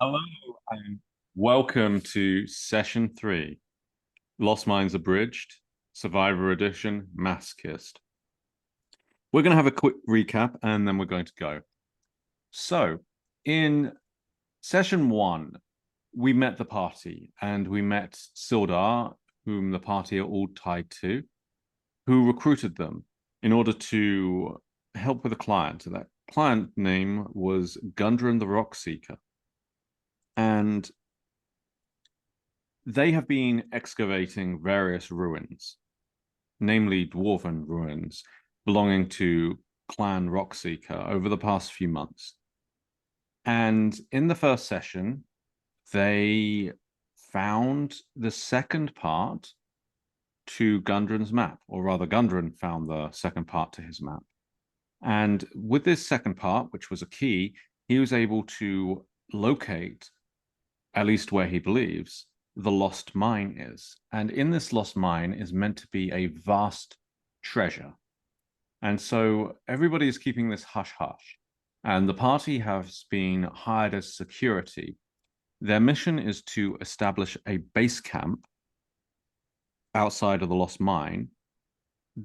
Hello and welcome to session 3, Lost Mines Abridged, Survivor Edition, Masochist. We're going to have a quick recap and then we're going to go. So, in session 1, we met the party and we met Sildar, whom the party are all tied to, who recruited them in order to help with a client. And that client name was Gundren the Rockseeker. And they have been excavating various ruins, namely dwarven ruins, belonging to Clan Rockseeker over the past few months. And in the first session, they found the second part to Gundren's map, or rather, Gundren found the second part to his map. And with this second part, which was a key, he was able to locate, at least where he believes, the lost mine is. And in this lost mine is meant to be a vast treasure. And so everybody is keeping this hush hush. And the party has been hired as security. Their mission is to establish a base camp outside of the lost mine,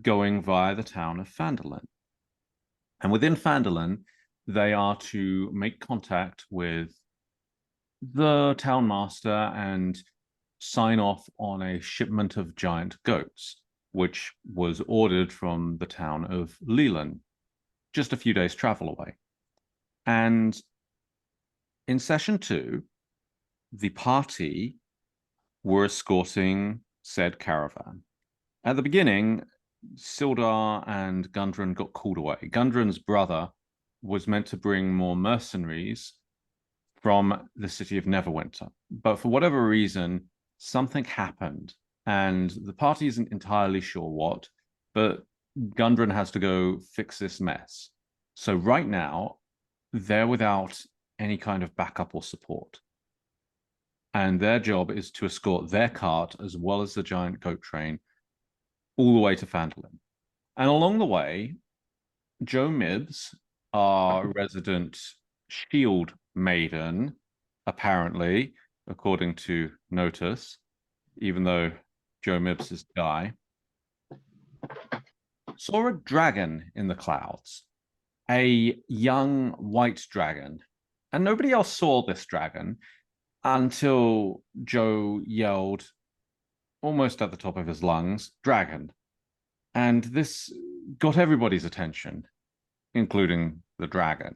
going via the town of Phanderlin. And within Phanderlin, they are to make contact with the town master and sign off on a shipment of giant goats, which was ordered from the town of Leland, just a few days' travel away. And in session 2, the party were escorting said caravan. At the beginning, Sildar and Gundren got called away. Gundren's brother was meant to bring more mercenaries from the city of Neverwinter. But for whatever reason, something happened, and the party isn't entirely sure what, but Gundren has to go fix this mess. So right now, they're without any kind of backup or support. And their job is to escort their cart as well as the giant goat train all the way to Phandelin. And along the way, Joe Mibbs, our resident shield maiden, apparently, according to Notice, even though Joe Mibbs is Guy, saw a dragon in the clouds, a young white dragon. And nobody else saw this dragon until Joe yelled, almost at the top of his lungs, dragon. And this got everybody's attention, including the dragon.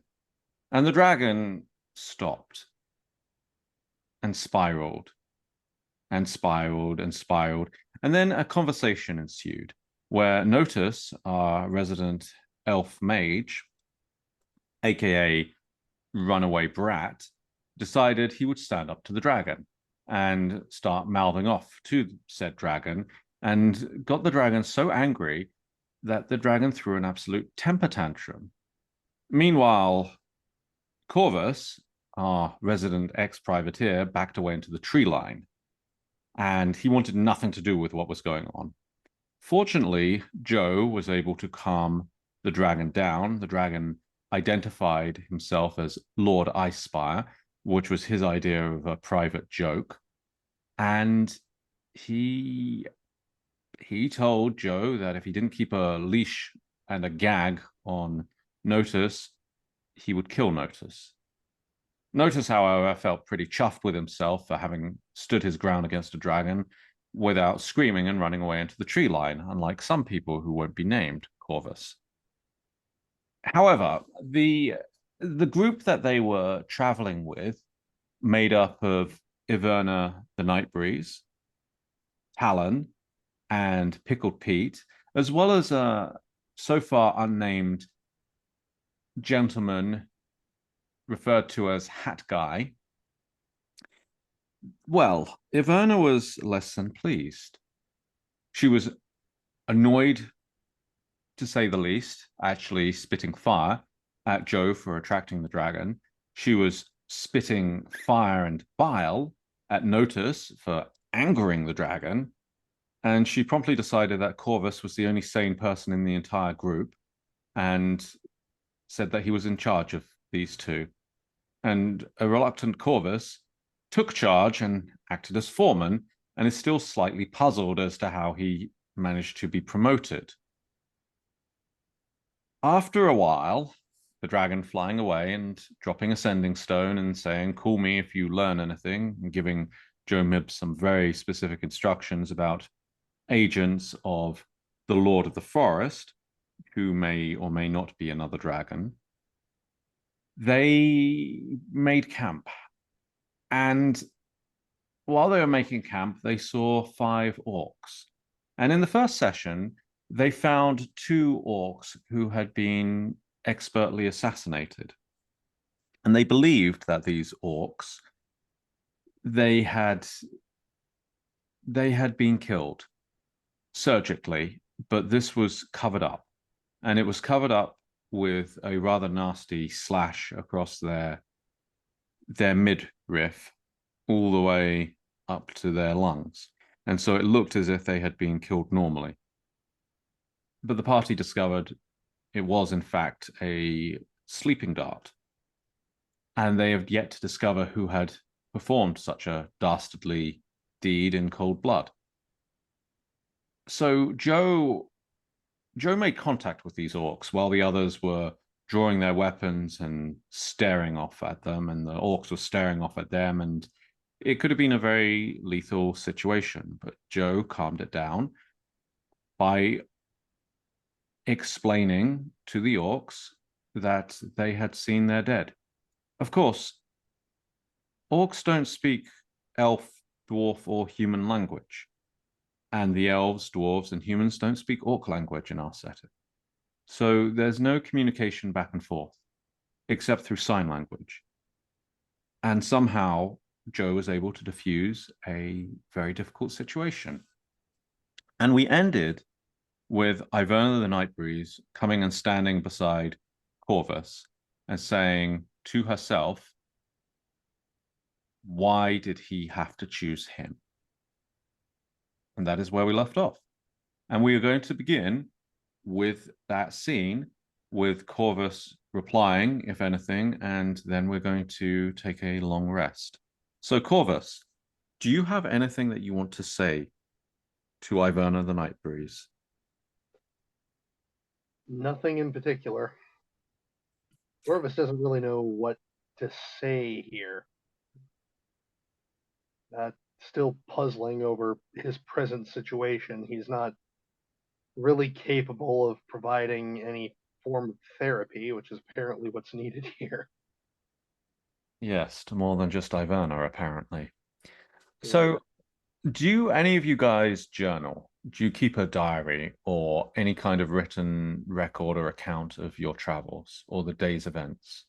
And the dragon stopped and spiraled and spiraled and spiraled. And then a conversation ensued where Notice, our resident elf mage, aka runaway brat, decided he would stand up to the dragon and start mouthing off to said dragon, and got the dragon so angry that the dragon threw an absolute temper tantrum. Meanwhile, Corvus, our resident ex-privateer, backed away into the tree line, and he wanted nothing to do with what was going on. Fortunately, Joe was able to calm the dragon down. The dragon identified himself as Lord Icespire, which was his idea of a private joke. And he told Joe that if he didn't keep a leash and a gag on Notice, he would kill Notice. Notice, however, felt pretty chuffed with himself for having stood his ground against a dragon without screaming and running away into the tree line, unlike some people who won't be named, Corvus. However, the group that they were traveling with, made up of Iverna the Nightbreeze, Talon, and Pickled Pete, as well as a so far unnamed gentleman referred to as Hat Guy. Well, Iverna was less than pleased. She was annoyed, to say the least, actually spitting fire at Joe for attracting the dragon. She was spitting fire and bile at Notice for angering the dragon. And she promptly decided that Corvus was the only sane person in the entire group and said that he was in charge of these two. And a reluctant Corvus took charge and acted as foreman, and is still slightly puzzled as to how he managed to be promoted. After a while, the dragon flying away and dropping a sending stone and saying, "Call me if you learn anything," and giving Joe Mibbs some very specific instructions about agents of the Lord of the Forest, who may or may not be another dragon. They made camp. And while they were making camp, they saw 5 orcs. And in the first session, they found 2 orcs who had been expertly assassinated. And they believed that these orcs, they had been killed surgically, but this was covered up. And it was covered up with a rather nasty slash across their midriff all the way up to their lungs. And so it looked as if they had been killed normally. But the party discovered it was, in fact, a sleeping dart. And they have yet to discover who had performed such a dastardly deed in cold blood. So Joe made contact with these orcs while the others were drawing their weapons and staring off at them, and the orcs were staring off at them, and it could have been a very lethal situation, but Joe calmed it down by explaining to the orcs that they had seen their dead. Of course, orcs don't speak elf, dwarf, or human language, and the elves, dwarves, and humans don't speak orc language in our setting. So there's no communication back and forth, except through sign language. And somehow Joe was able to diffuse a very difficult situation. And we ended with Iverna the Night Breeze coming and standing beside Corvus and saying to herself, why did he have to choose him? And that is where we left off. And we are going to begin with that scene with Corvus replying, if anything, and then we're going to take a long rest. So, Corvus, do you have anything that you want to say to Iverna the Night Breeze? Nothing in particular. Corvus doesn't really know what to say here. Still puzzling over his present situation. He's not really capable of providing any form of therapy, which is apparently what's needed here. Yes, to more than just Iverna, apparently. Yeah. So, do any of you guys journal? Do you keep a diary or any kind of written record or account of your travels or the day's events?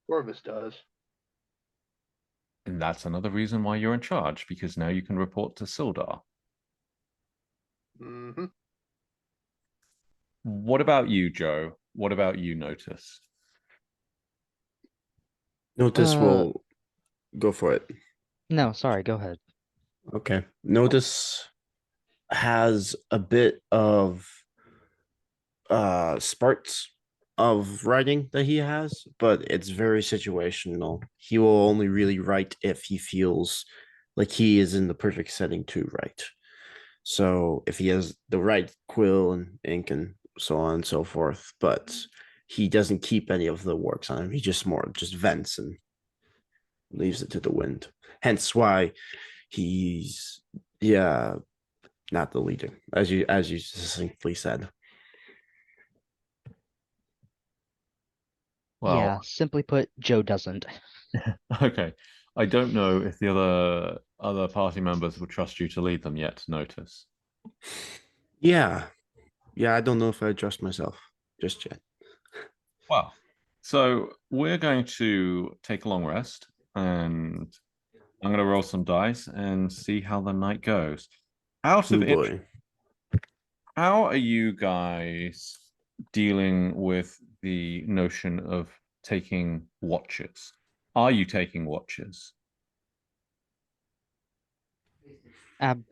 Corvus does. And that's another reason why you're in charge, because now you can report to Sildar. Mm-hmm. What about you, Joe? What about you, Notice? Notice will go for it. No, sorry, go ahead. Okay. Notice has a bit of sparks of writing that he has, but it's very situational. He will only really write if he feels like he is in the perfect setting to write. So if he has the right quill and ink and so on and so forth, but he doesn't keep any of the works on him. He just vents and leaves it to the wind. Hence why he's not the leader, as you succinctly said. Well, yeah, simply put, Joe doesn't. okay. I don't know if the other party members will trust you to lead them yet, Notice. Yeah. I don't know if I trust myself just yet. Well, so we're going to take a long rest, and I'm going to roll some dice and see how the night goes. Out of boy. How are you guys dealing with the notion of taking watches? Are you taking watches?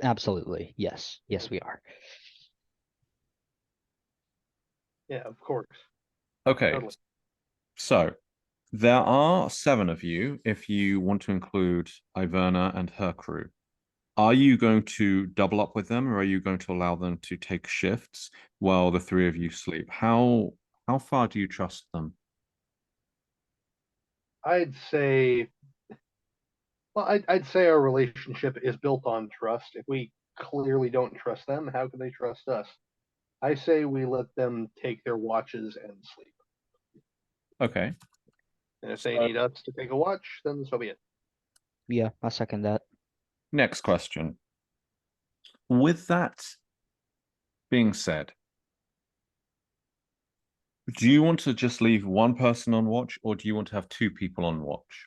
Absolutely, yes. Yes, we are. Yeah, of course. Okay. Totally. So there are 7 of you if you want to include Iverna and her crew. Are you going to double up with them, or are you going to allow them to take shifts while the 3 of you sleep? How far do you trust them? I'd say, well, I'd say our relationship is built on trust. If we clearly don't trust them, how can they trust us? I say we let them take their watches and sleep. Okay. And if they So need us to take a watch, then so be it. Yeah, I second that. next question. With that being said, do you want to just leave one person on watch, or do you want to have 2 people on watch?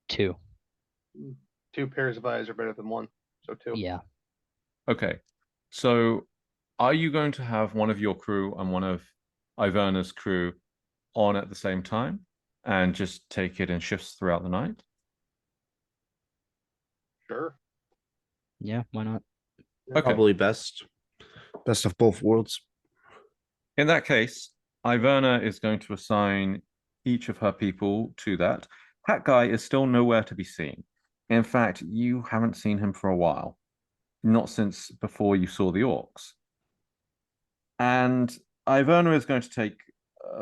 2. 2 pairs of eyes are better than 1, so 2. Yeah. Okay. So are you going to have one of your crew and one of Iverna's crew on at the same time and just take it in shifts throughout the night? Sure. Yeah, why not? Okay. Probably best of both worlds. In that case, Iverna is going to assign each of her people to that. That guy is still nowhere to be seen. In fact, you haven't seen him for a while, not since before you saw the orcs. And Iverna is going to take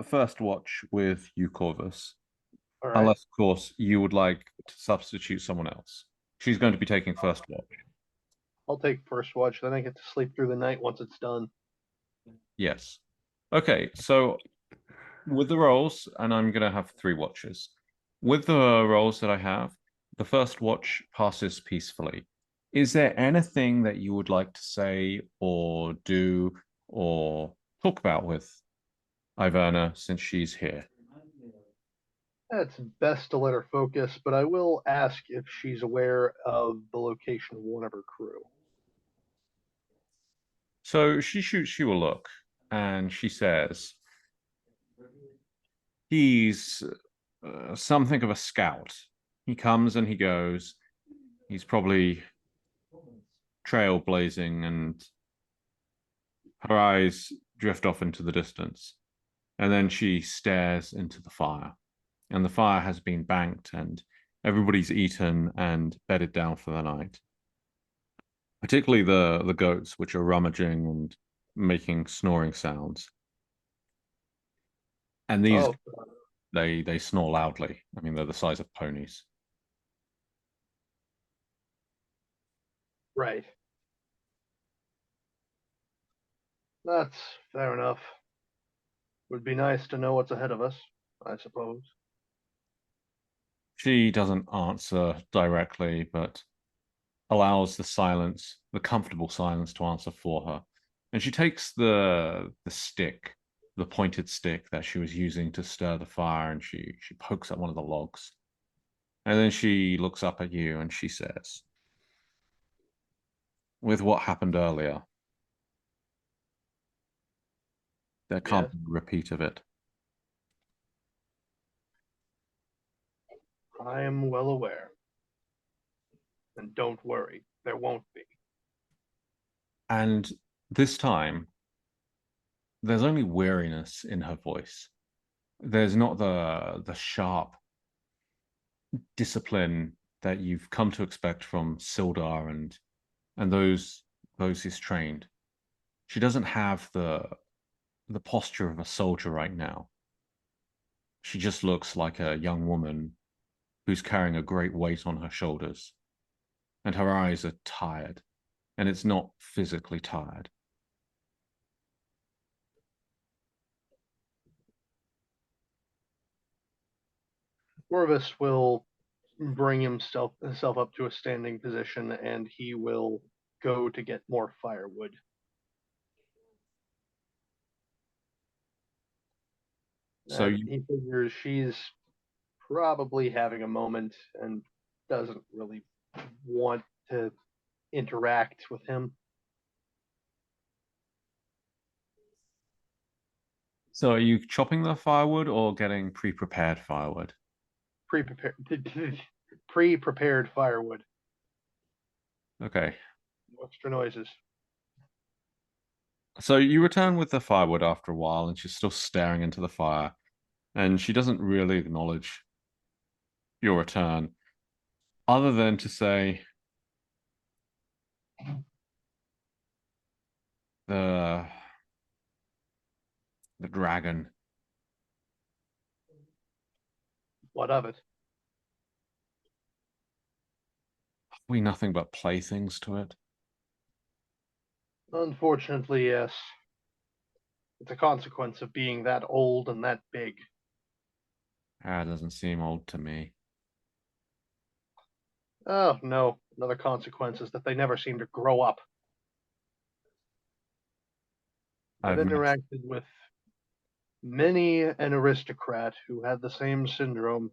first watch with you, Corvus, All right. unless, of course, you would like to substitute someone else. She's going to be taking first watch. I'll take first watch, then I get to sleep through the night once it's done. Yes. Okay, so with the rolls, and I'm going to have 3 watches. With the rolls that I have, the first watch passes peacefully. Is there anything that you would like to say or do or talk about with Iverna since she's here? It's best to let her focus, but I will ask if she's aware of the location of one of her crew. So she shoots you a look and she says, he's something of a scout. He comes and he goes. He's probably trailblazing, and her eyes drift off into the distance. And then she stares into the fire. And the fire has been banked, and everybody's eaten and bedded down for the night. Particularly the goats, which are rummaging and making snoring sounds. And these Oh, they snore loudly. I mean, they're the size of ponies. right. That's fair enough. Would be nice to know what's ahead of us, I suppose. She doesn't answer directly, but allows the silence, the comfortable silence, to answer for her. And she takes the stick, the pointed stick that she was using to stir the fire, and she pokes at one of the logs. And then she looks up at you and she says, with what happened earlier, there can't Yes, be a repeat of it. I am well aware. And don't worry, there won't be. And this time, there's only weariness in her voice. There's not the sharp discipline that you've come to expect from Sildar and those he's trained. She doesn't have the posture of a soldier right now. She just looks like a young woman who's carrying a great weight on her shoulders, and her eyes are tired, and it's not physically tired. Orvis will bring himself up to a standing position, and he will go to get more firewood. So And he figures she's probably having a moment and doesn't really want to interact with him. so are you chopping the firewood or getting pre-prepared firewood? Pre-prepared, pre-prepared firewood. Okay. No extra noises. So you return with the firewood after a while, and she's still staring into the fire, and she doesn't really acknowledge your return, other than to say the the dragon. What of it? We nothing but playthings to it. Unfortunately, yes. It's a consequence of being that old and that big. Ah, it doesn't seem old to me. Oh, no. Another consequence is that they never seem to grow up. I've I've met interacted with many an aristocrat who had the same syndrome.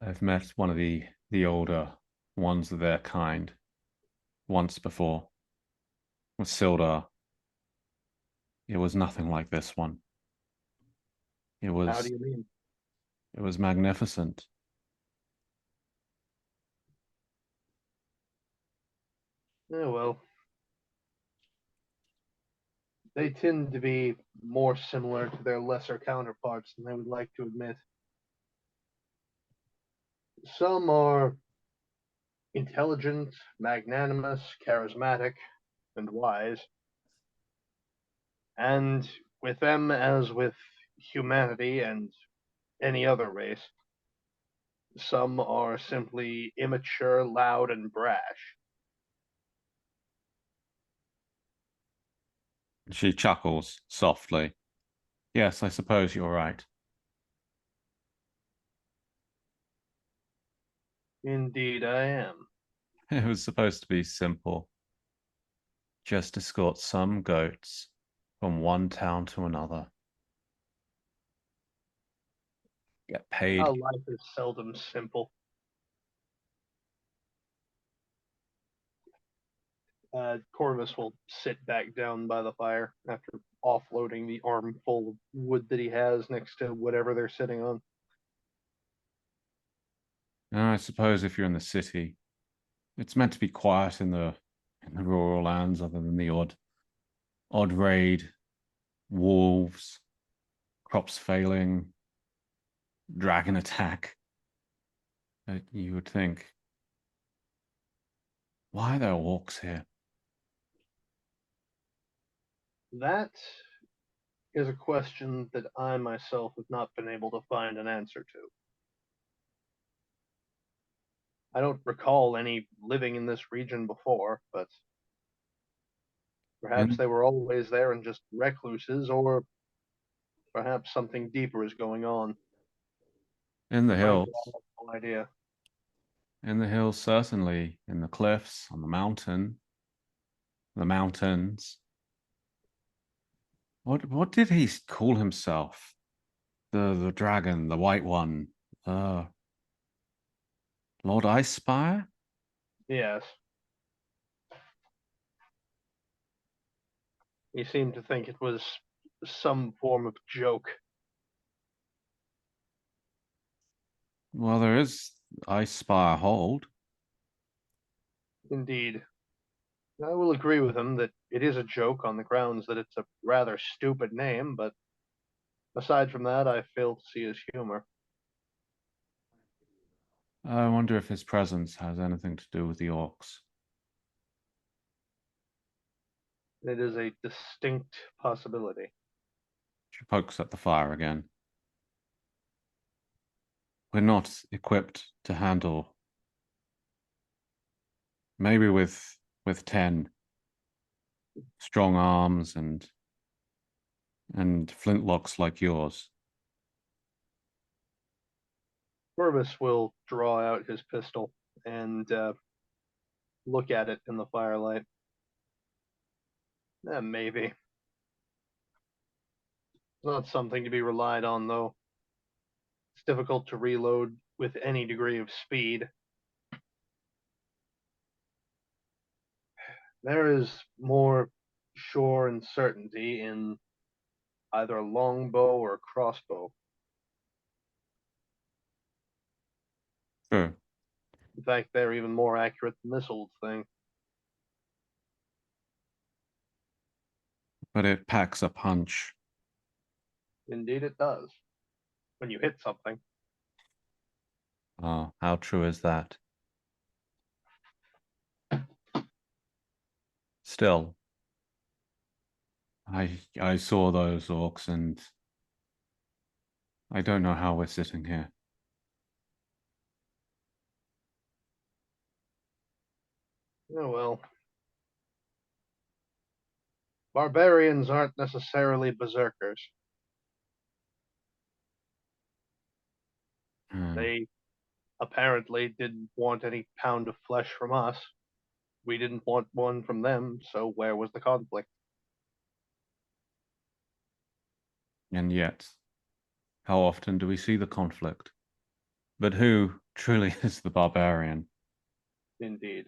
I've met one of the older ones of their kind once before with Sildar. It was nothing like this one. It How do was you mean? it was magnificent. Oh, well. They tend to be more similar to their lesser counterparts than they would like to admit. Some are intelligent, magnanimous, charismatic, and wise. And with them, as with humanity and any other race, some are simply immature, loud, and brash. She chuckles softly. Yes, I suppose you're right. Indeed, I am. It was supposed to be simple. Just escort some goats from one town to another. Get Our paid. life is seldom simple. Corvus will sit back down by the fire after offloading the armful of wood that he has next to whatever they're sitting on. I suppose if you're in the city, it's meant to be quiet in the rural lands, other than the odd raid, wolves, crops failing, dragon attack. You would think, why are there orcs here? That is a question that I myself have not been able to find an answer to. I don't recall any living in this region before, but perhaps In they were always there and just recluses, or perhaps something deeper is going on. in the Frankly, I hills, have no idea. in the hills, certainly, in the cliffs, on the mountains. What did he call himself? The dragon, the white one, uh, Lord Icespire? Yes. He seemed to think it was some form of joke. Well, there is Icespire Hold. Indeed. I will agree with him that it is a joke on the grounds that it's a rather stupid name, but aside from that, I fail to see his humor. I wonder if his presence has anything to do with the orcs. It is a distinct possibility. She pokes at the fire again. We're not equipped to handle. Maybe with 10 strong arms and flintlocks like yours. Corvus will draw out his pistol and look at it in the firelight. Maybe. It's not something to be relied on, though. It's difficult to reload with any degree of speed. There is more sure and certainty in either a longbow or a crossbow. True. In fact, they're even more accurate than this old thing. but it packs a punch. Indeed, it does. When you hit something. Oh, how true is that? Still, I saw those orcs, and I don't know how we're sitting here. Oh well. Barbarians aren't necessarily berserkers. Hmm. They apparently didn't want any pound of flesh from us. We didn't want one from them, so where was the conflict? And yet, how often do we see the conflict? But who truly is the barbarian? Indeed.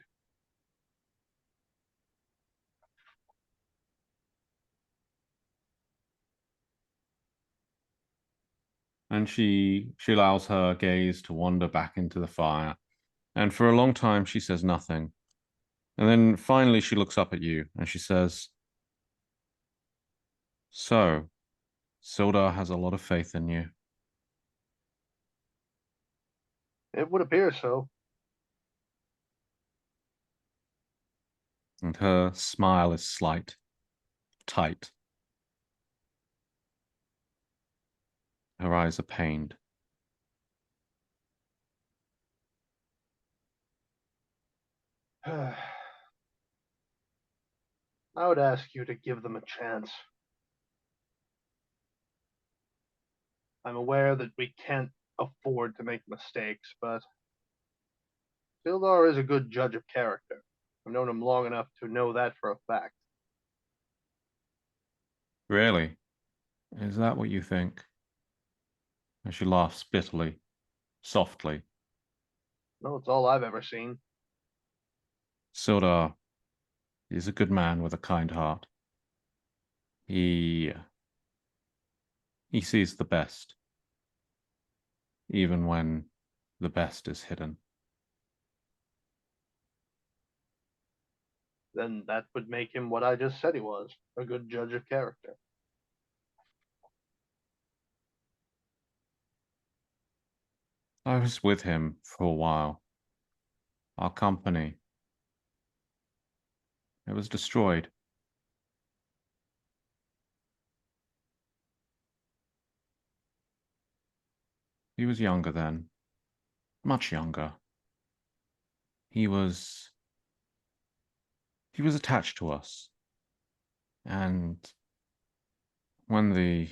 And she allows her gaze to wander back into the fire. And for a long time, she says nothing. And then finally, she looks up at you and she says, "So, Sildar has a lot of faith in you." It would appear so. And her smile is slight, tight. Her eyes are pained. I would ask you to give them a chance. I'm aware that we can't afford to make mistakes, but Sildar is a good judge of character. I've known him long enough to know that for a fact. Really? Is that what you think? And she laughs bitterly, softly. No, it's all I've ever seen. Sildar is a good man with a kind heart. He sees the best, even when the best is hidden. Then that would make him what I just said he was, a good judge of character. I was with him for a while. Our company, it was destroyed. He was younger then, much younger. He was attached to us. And when the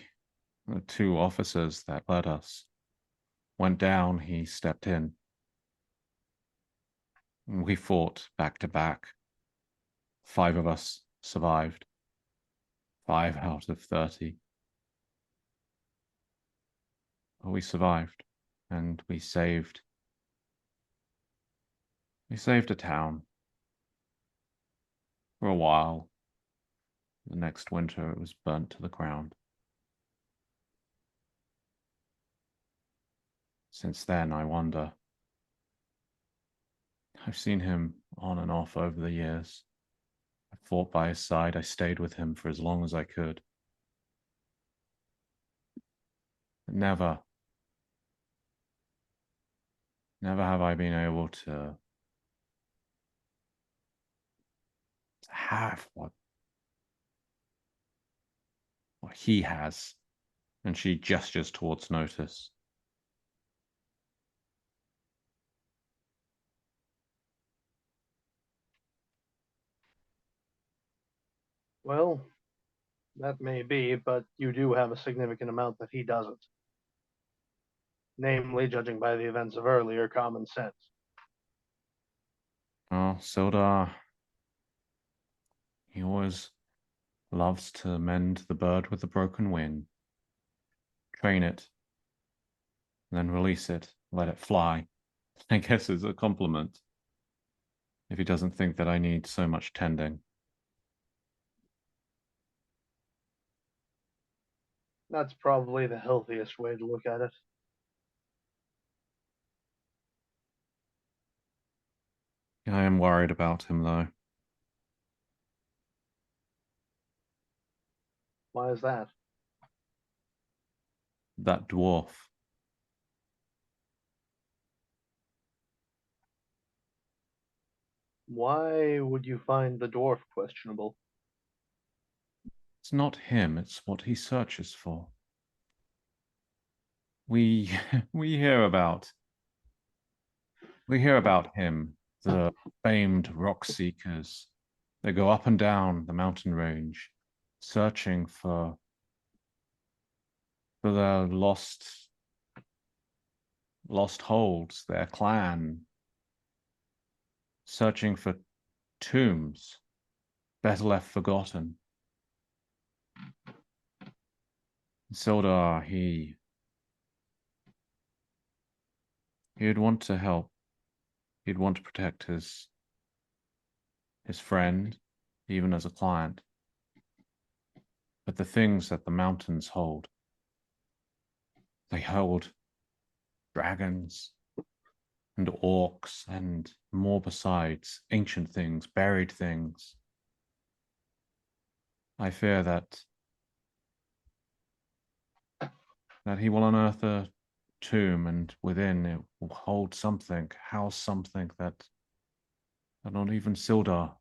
two officers that led us went down, he stepped in. We fought back to back. 5 of us survived. 5 out of 30. But we survived, and we saved a town. For a while. The next winter, it was burnt to the ground. Since then, I wonder. I've seen him on and off over the years. I fought by his side. I stayed with him for as long as I could. Never have I been able to have what he has. And she gestures towards Notice. Well, that may be, but you do have a significant amount that he doesn't. Namely, judging by the events of earlier, common sense. Oh, Sildar, he always loves to mend the bird with the broken wing. Train it, then release it, let it fly. I guess it's a compliment. If he doesn't think that I need so much tending. That's probably the healthiest way to look at it. I am worried about him, though. Why is that? That dwarf. Why would you find the dwarf questionable? It's not him, it's what he searches for. We we hear about him, the famed rock seekers. They go up and down the mountain range, searching for their lost holds, their clan, searching for tombs better left forgotten. Sildar, he'd want to help. He'd want to protect his friend, even as a client. But the things that the mountains hold, they hold dragons and orcs and more besides, ancient things, buried things. I fear that he will unearth a tomb, and within it will hold something, house something that not even Sildar.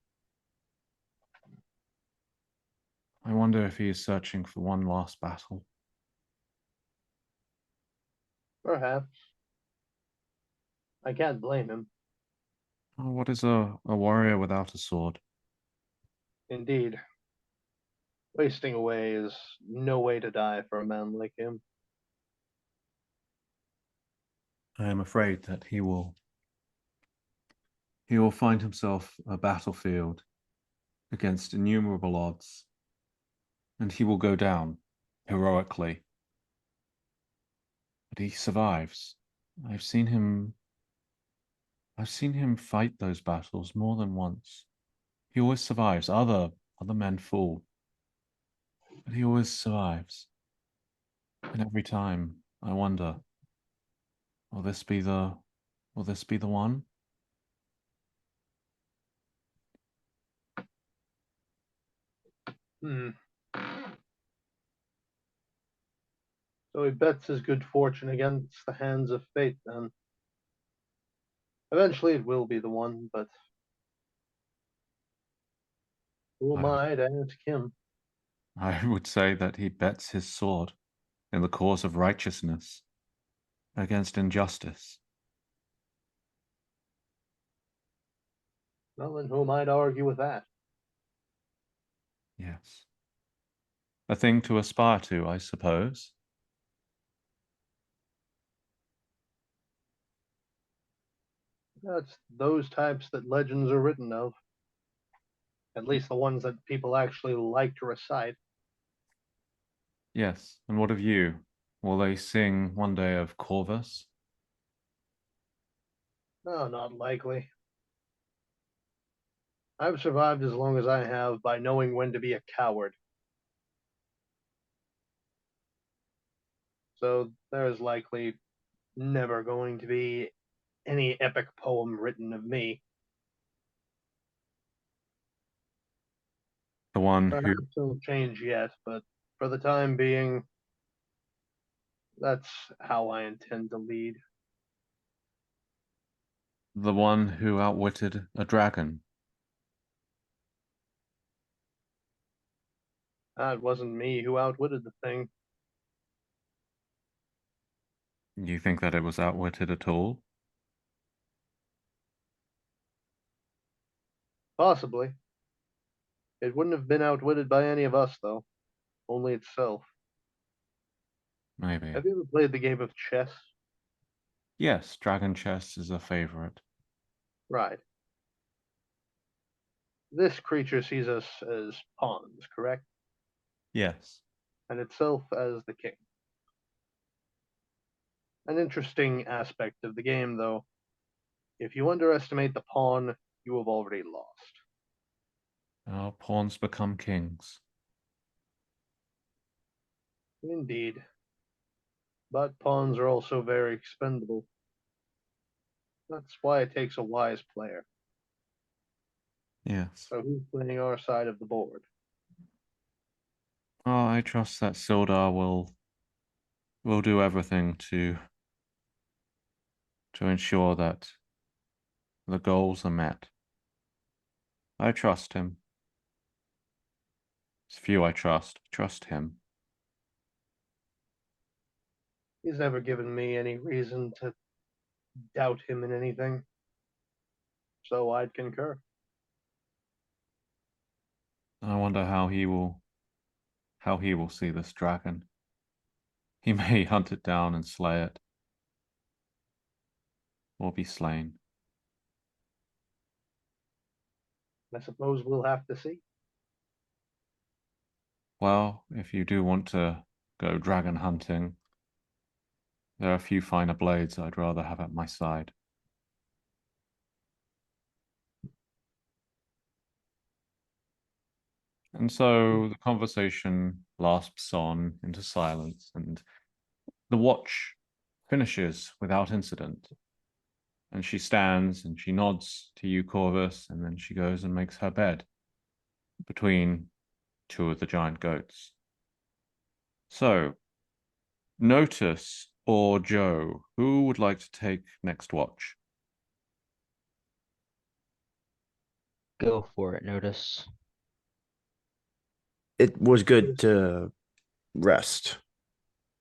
I wonder if he is searching for one last battle. Perhaps. I can't blame him. Oh, what is a warrior without a sword? Indeed. Wasting away is no way to die for a man like him. I am afraid that he will find himself a battlefield against innumerable odds, and he will go down heroically. But he survives. I've seen him fight those battles more than once. He always survives. Other men fall, but he always survives. And every time I wonder, will this be the one? Hmm. So he bets his good fortune against the hands of fate, then. Eventually it will be the one, but who am I to ask him? I would say that he bets his sword in the cause of righteousness against injustice. Well, then who am I to argue with that? Yes. A thing to aspire to, I suppose. That's those types that legends are written of. At least the ones that people actually like to recite. Yes. And what of you? Will they sing one day of Corvus? No, not likely. I've survived as long as I have by knowing when to be a coward. So there's likely never going to be any epic poem written of me. The one who Perhaps it'll change yet, but for the time being, that's how I intend to lead. outwitted a dragon? It wasn't me who outwitted the thing. You think that it was outwitted at all? Possibly. It wouldn't have been outwitted by any of us, though. Only itself. Maybe. Have you ever played the game of chess? Yes, dragon chess is a favorite. Right. This creature sees us as pawns, correct? Yes. And itself as the king. An interesting aspect of the game, though. If you underestimate the pawn, you have already lost. Our pawns become kings. Indeed. But pawns are also very expendable. That's why it takes a wise player. Yes. So who's playing our side of the board? I I trust that Sildar will do everything to ensure that the goals are met. I trust him. It's few I trust. Trust him. He's never given me any reason to doubt him in anything. So I'd concur. I wonder how he will see this dragon. He may hunt it down and slay it, or be slain. I suppose we'll have to see. Well, if you do want to go dragon hunting, there are a few finer blades I'd rather have at my side. And so the conversation lapses on into silence, and the watch finishes without incident. And she stands and she nods to you, Corvus, and then she goes and makes her bed between two of the giant goats. So, Notice or Joe, who would like to take next watch? Go for it, Notice. It was good to rest,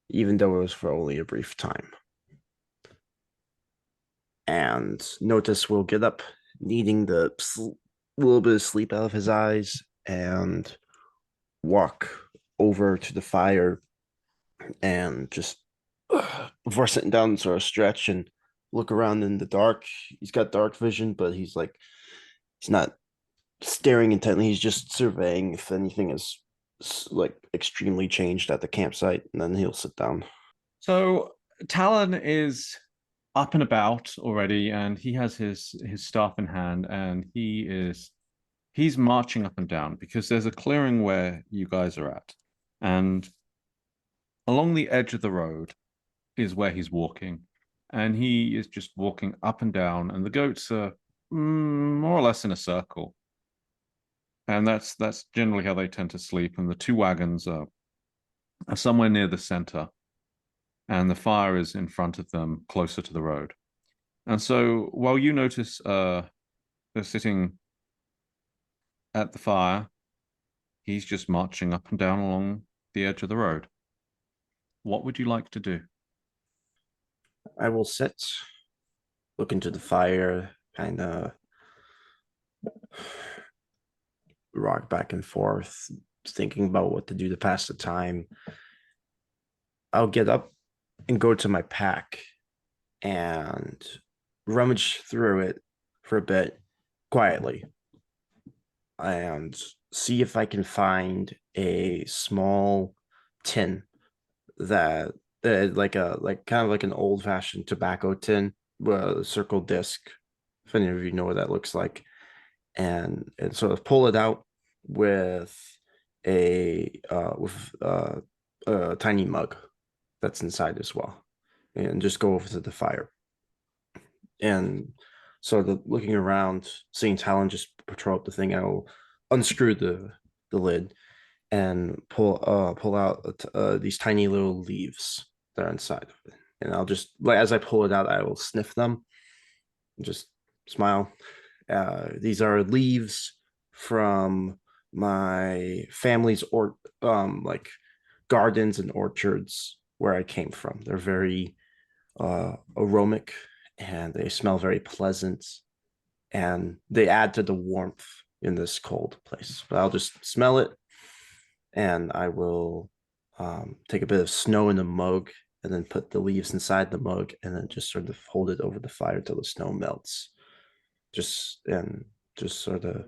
even though it was for only a brief time. And Notice will get up, needing the little bit of sleep out of his eyes, and walk over to the fire and just before sitting down, sort of stretch and look around in the dark. He's got dark vision, but he's not staring intently. He's just surveying if anything is like extremely changed at the campsite, and then he'll sit down. So Talon is up and about already, and he has his staff in hand, and he's marching up and down because there's a clearing where you guys are at, and along the edge of the road is where he's walking, and he is just walking up and down, and the goats are more or less in a circle, and that's generally how they tend to sleep. And the two wagons are somewhere near the center, and the fire is in front of them, closer to the road. And so, while you notice they're sitting at the fire, he's just marching up and down along the edge of the road. What would you like to do? I will sit, look into the fire, kind of rock back and forth, thinking about what to do to pass the time. I'll get up and go to my pack and rummage through it for a bit quietly and see if I can find a small tin that like kind of like an old-fashioned tobacco tin with a circle disc, if any of you know what that looks like, and sort of pull it out with a tiny mug that's inside as well, and just go over to the fire. And sort of looking around, seeing Talon just patrol up the thing, I'll unscrew the lid and pull out these tiny little leaves that are inside of it. And I'll just, like, as I pull it out, I will sniff them and just smile. These are leaves from my family's like gardens and orchards where I came from. They're very aromatic, and they smell very pleasant, and they add to the warmth in this cold place. But I'll just smell it, and I will take a bit of snow in the mug, and then put the leaves inside the mug, and then just sort of hold it over the fire till the snow melts. Just sort of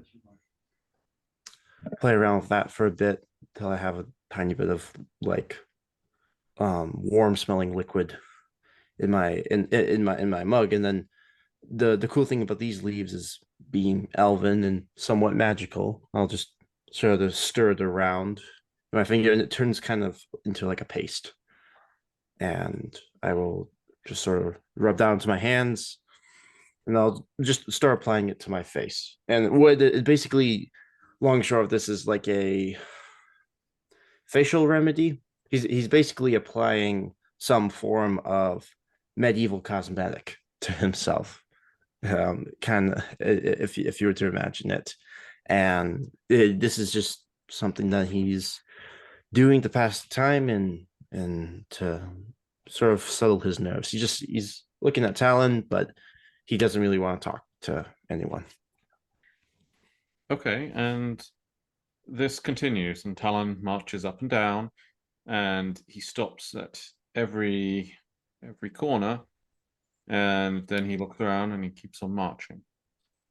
play around with that for a bit till I have a tiny bit of like warm smelling liquid in my mug. And then the cool thing about these leaves is, being elven and somewhat magical, I'll just sort of stir it around my finger, and it turns kind of into like a paste, and I will just sort of rub down to my hands, and I'll just start applying it to my face. And what it basically, long and short of this, is like a facial remedy. He's basically applying some form of medieval cosmetic to himself. Kind of, if you were to imagine it, and this is just something that he's doing to pass the time and to sort of settle his nerves. He's looking at Talon, but he doesn't really want to talk to anyone. Okay, and this continues, and Talon marches up and down, and he stops at every corner, and then he looks around and he keeps on marching.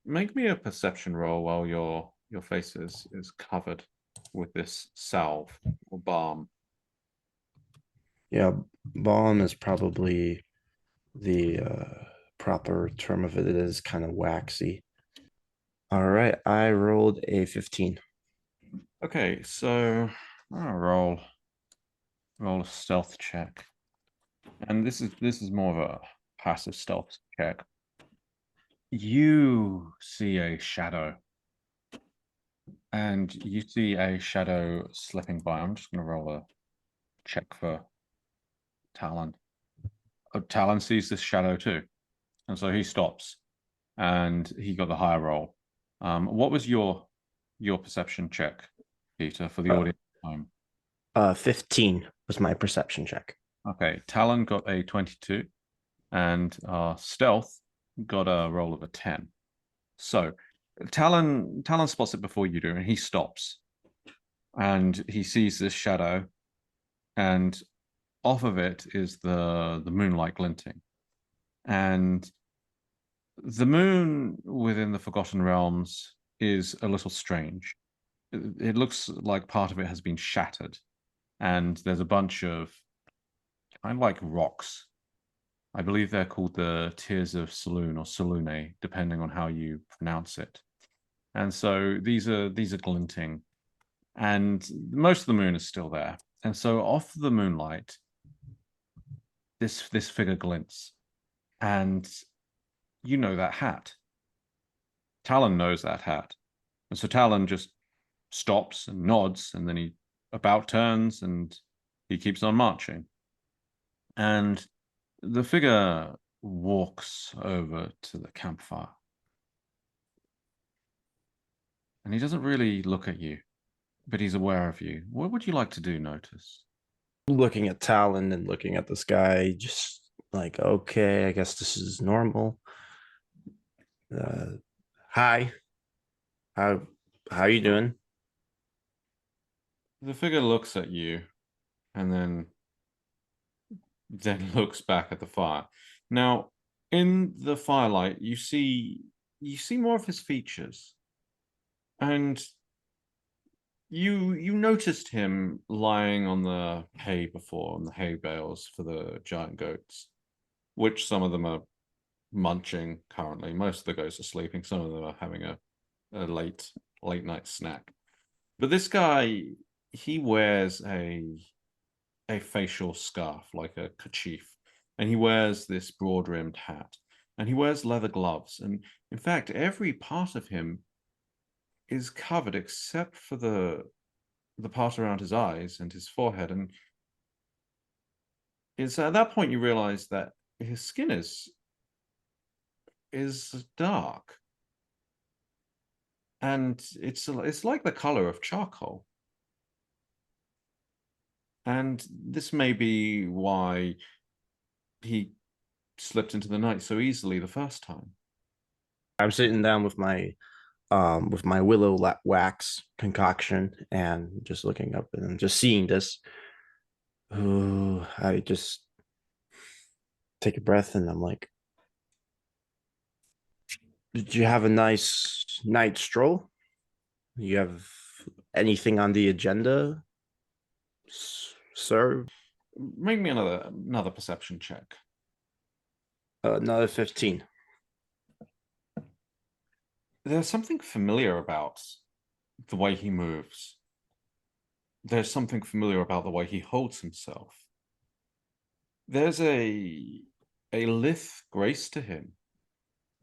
Make me a perception roll while your face is covered with this salve or balm. Yeah, balm is probably the proper term of it. It is kind of waxy. All right, I rolled a 15. Okay, so I'll roll a stealth check, and this is more of a passive stealth check. You see a shadow, and you see a shadow slipping by. I'm just going to roll a check for Talon. Oh, Talon sees this shadow too, and so he stops, and he got the higher roll. What was your perception check, Peter, for the audience time? 15 was my perception check. Okay, Talon got a 22, and Stealth got a roll of a 10. So Talon spots it before you do, and he stops, and he sees this shadow, and off of it is the moonlight glinting, and the moon within the Forgotten Realms is a little strange. It looks like part of it has been shattered, and there's a bunch of kind of like rocks. I believe they're called the Tears of Saloon or Salune, depending on how you pronounce it. And so these are glinting, and most of the moon is still there. And so off the moonlight, this figure glints, and you know that hat. Talon knows that hat, and so Talon just stops and nods, and then he about turns and he keeps on marching. And the figure walks over to the campfire, and he doesn't really look at you, but he's aware of you. What would you like to do, Notice? Looking at Talon and looking at this guy, just like, okay, I guess this is normal. Hi, how you doing? The figure looks at you, and then looks back at the fire. Now, in the firelight, you see more of his features, and you noticed him lying on the hay before, on the hay bales for the giant goats, which some of them are munching currently. Most of the goats are sleeping. Some of them are having a late night snack. But this guy, he wears a facial scarf, like a kerchief, and he wears this broad-rimmed hat, and he wears leather gloves, and in fact, every part of him is covered except for the part around his eyes and his forehead. And it's at that point you realize that his skin is dark, and it's like the color of charcoal. And this may be why he slipped into the night so easily the first time. I'm sitting down with my willow wax concoction and just looking up and just seeing this. Oh, I just take a breath and I'm like, did you have a nice night stroll? You have anything on the agenda, sir? Make me another perception check. Another 15. There's something familiar about the way he moves. There's something familiar about the way he holds himself. There's a lithe grace to him.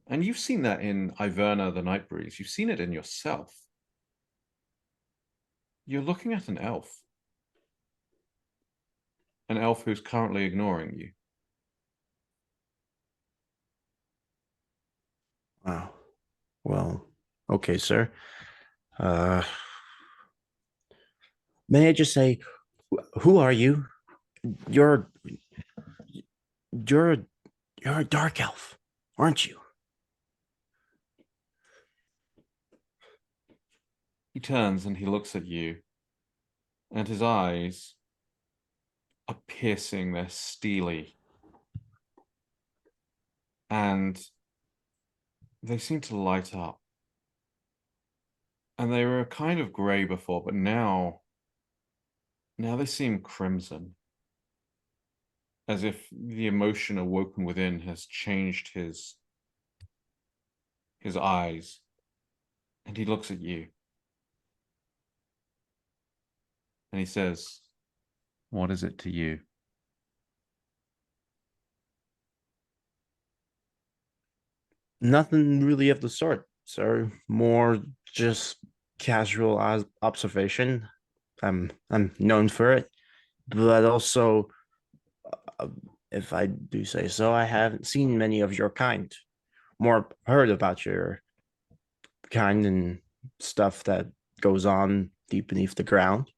And you've seen that in Iverna the Night Breeze. You've seen it in yourself. You're looking at an elf. an elf who's currently ignoring you. Wow. Well, okay, sir. Uh, may I just say, who are you? You're you're you're a dark elf, aren't you? He turns and he looks at you, and his eyes are piercing, they're steely, and they seem to light up. And they were kind of grey before, but now they seem crimson, as if the emotion awoken within has changed his eyes. And he looks at you. And he says, "What is it to you?" Nothing really of the sort, sir. More just casual observation. I'm known for it, but also, uh, if I do say so, I haven't seen many of your kind. More heard about your kind and stuff that goes on deep beneath the ground.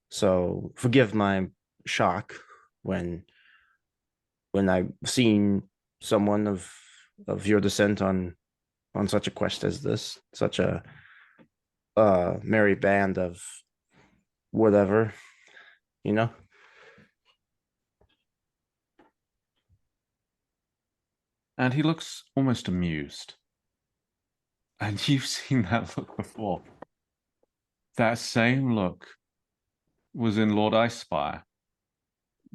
So forgive my shock when I've seen someone of your descent on such a quest as this, such a merry band of whatever, you know. And he looks almost amused. And you've seen that look before. That same look was in Lord Icespire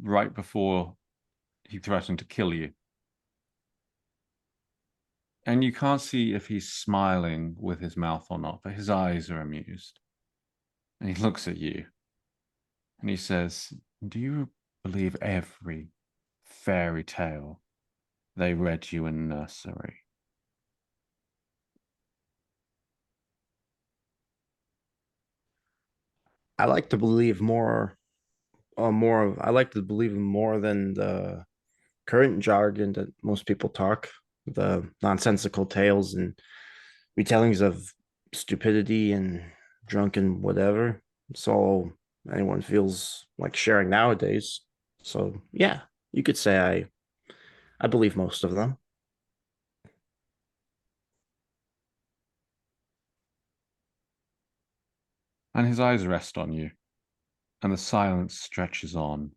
right before he threatened to kill you. And you can't see if he's smiling with his mouth or not, but his eyes are amused. And he looks at you and he says, "Do you believe every fairy tale they read you in nursery?" I like to believe more, I like to believe in more than the current jargon that most people talk, the nonsensical tales and retellings of stupidity and drunken whatever. It's all anyone feels like sharing nowadays. So yeah, you could say I believe most of them. And his eyes rest on you, and the silence stretches on.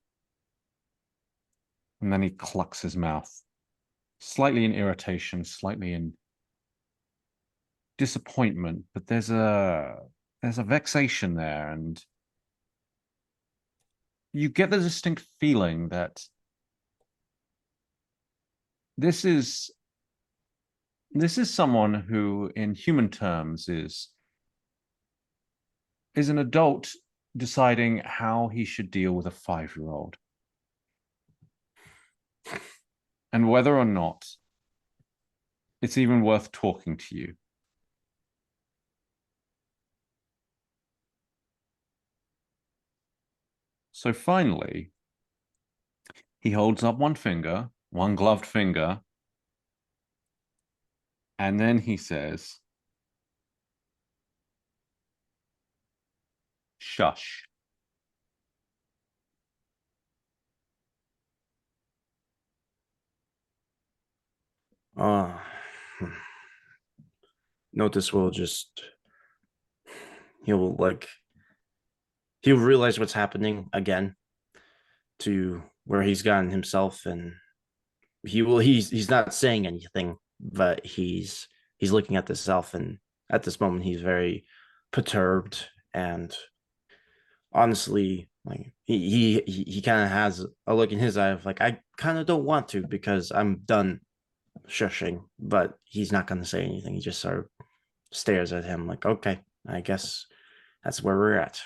And then he clucks his mouth, slightly in irritation, slightly in disappointment, but there's a vexation there, and you get the distinct feeling that this is someone who, in human terms, is an adult deciding how he should deal with a 5-year-old, and whether or not it's even worth talking to you. So finally, he holds up one finger, one gloved finger, and then he says, "Shush." Uh, Notice will just he'll like he'll realize what's happening again to where he's gotten himself, and he's not saying anything, but he's looking at this self, and at this moment he's very perturbed, and honestly, like he kind of has a look in his eye of like, I kind of don't want to because I'm done shushing, but he's not going to say anything. He just sort of stares at him like, okay, I guess that's where we're at.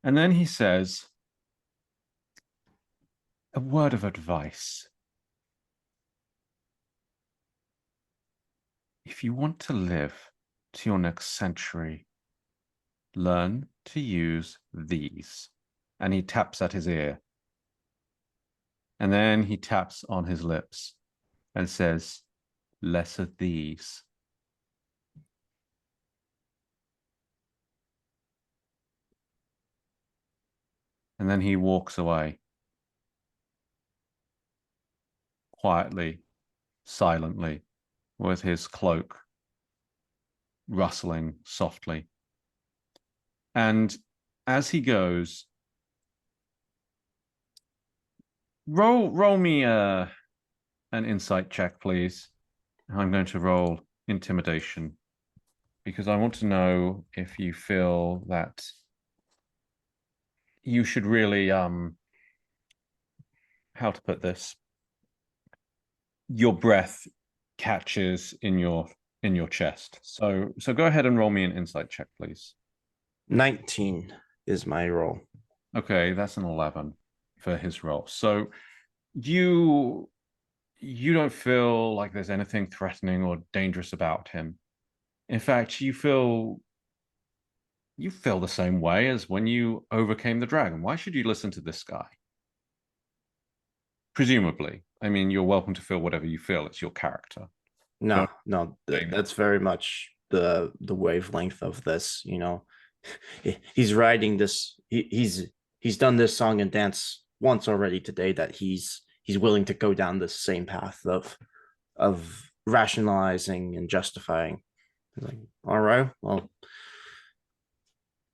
And then he says, "A word of advice. If you want to live to your next century, learn to use these. And he taps at his ear. And then he taps on his lips and says, less of these. And then he walks away. Quietly, silently, with his cloak rustling softly. And as he goes, roll me an insight check, please. I'm going to roll intimidation because I want to know if you feel that you should really how to put this, your breath catches in your chest. So go ahead and roll me an insight check, please. 19 is my roll. Okay, that's an 11 for his roll. So you don't feel like there's anything threatening or dangerous about him. In fact, you feel the same way as when you overcame the dragon. Why should you listen to this guy? Presumably. I mean, you're welcome to feel whatever you feel. It's your character. No, that's very much the wavelength of this, you know. He's writing this, he's done this song and dance once already today, that he's willing to go down this same path of rationalizing and justifying. Like, all right, well,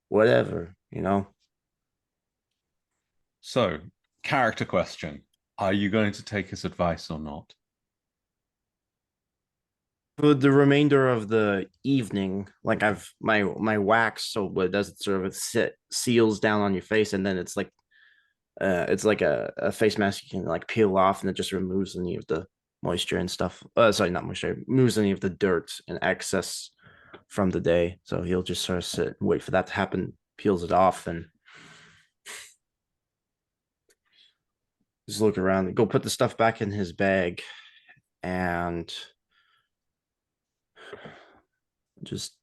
whatever, you know. So, character question. Are you going to take his advice or not? For the remainder of the evening, like I've my wax, so what does it sort of seals down on your face, and then it's like a face mask you can like peel off, and it just removes any of the moisture and stuff. Sorry, not moisture, removes any of the dirt and excess from the day. So he'll just sort of sit and wait for that to happen, peels it off, and just look around, go put the stuff back in his bag, and just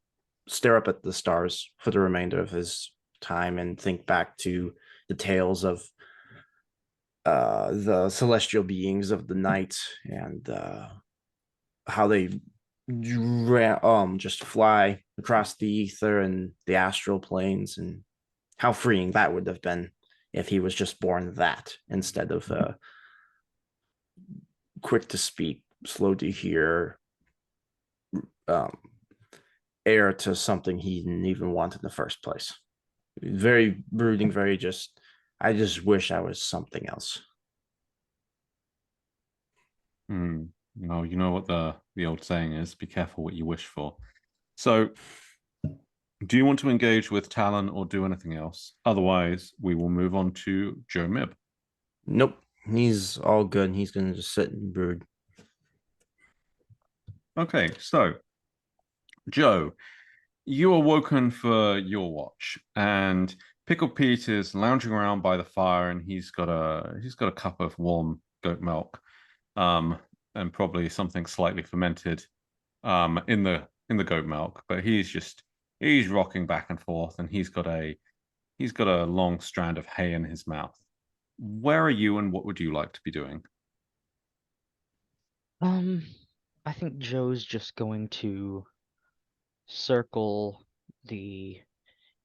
stare up at the stars for the remainder of his time and think back to the tales of the celestial beings of the night, and how they just fly across the ether and the astral planes, and how freeing that would have been if he was just born that instead of quick to speak, slow to hear, heir to something he didn't even want in the first place. Very brooding, very just, I just wish I was something else. No, you know what the old saying is, be careful what you wish for. So do you want to engage with Talon or do anything else? Otherwise, we will move on to Joe Mib. Nope, he's all good. He's gonna just sit and brood. Okay, so Joe, you are woken for your watch, and Pickle Pete is lounging around by the fire, and he's got a cup of warm goat milk, and probably something slightly fermented, in the goat milk. But he's rocking back and forth, and he's got a long strand of hay in his mouth. Where are you, and what would you like to be doing? I think Joe's just going to circle the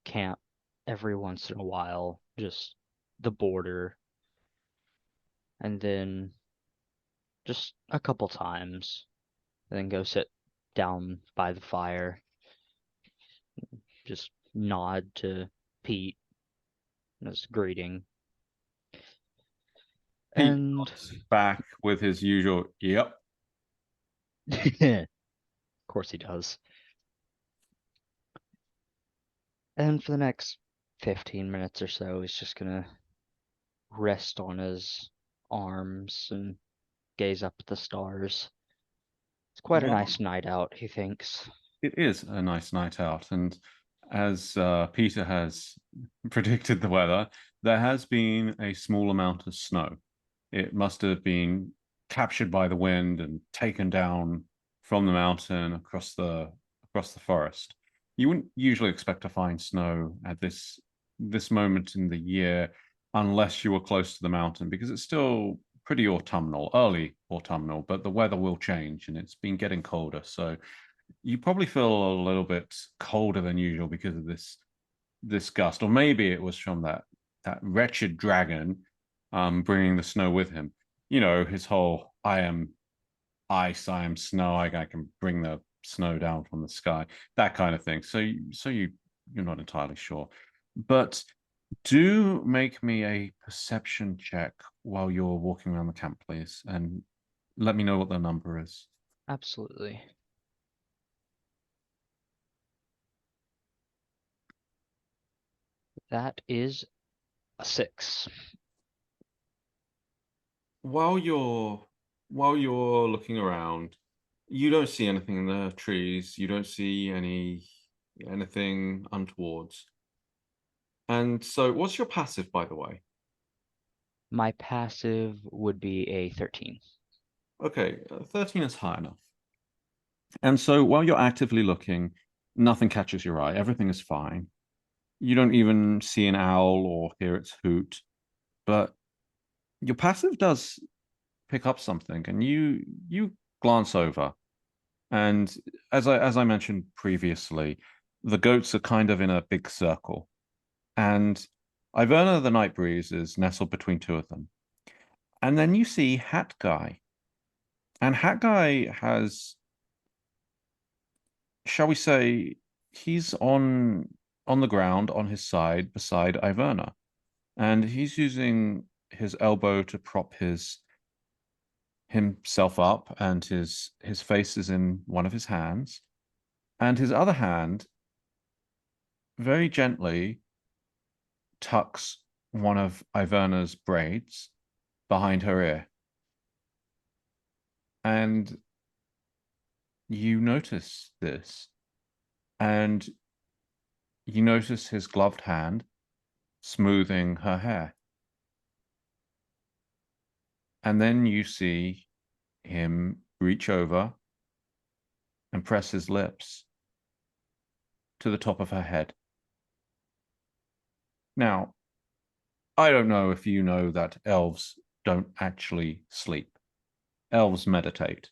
camp every once in a while, just the border, and then just a couple times, and then go sit down by the fire, just nod to Pete as greeting. Pete And nods back with his usual "Yep." of course he does. And for the next 15 minutes or so, he's just gonna rest on his arms and gaze up at the stars. It's quite a Well, nice night out, he thinks. it is a nice night out, and as Peter has predicted the weather, there has been a small amount of snow. It must have been captured by the wind and taken down from the mountain across the forest. You wouldn't usually expect to find snow at this moment in the year unless you were close to the mountain, because it's still pretty autumnal, early autumnal, but the weather will change and it's been getting colder. So you probably feel a little bit colder than usual because of this gust, or maybe it was from that wretched dragon bringing the snow with him. You know, his whole "I am ice, I am snow, I can bring the snow down from the sky," that kind of thing. You're not entirely sure, but do make me a perception check while you're walking around the camp, please, and let me know what the number is. Absolutely. That is a 6. While you're looking around, you don't see anything in the trees. You don't see anything untowards. And so, what's your passive, by the way? My passive would be a 13. Okay, 13 is high enough. And so, while you're actively looking, nothing catches your eye. Everything is fine. You don't even see an owl or hear its hoot. But your passive does pick up something, and you glance over. And as I mentioned previously, the goats are kind of in a big circle. And Iverna the Night Breeze is nestled between two of them. And then you see Hat Guy. And Hat Guy has, shall we say, he's on the ground on his side beside Iverna. And he's using his elbow to prop himself up, and his face is in one of his hands. And his other hand very gently tucks one of Iverna's braids behind her ear. And you notice this, and you notice his gloved hand smoothing her hair. And then you see him reach over and press his lips to the top of her head. Now, I don't know if you know that elves don't actually sleep. Elves meditate.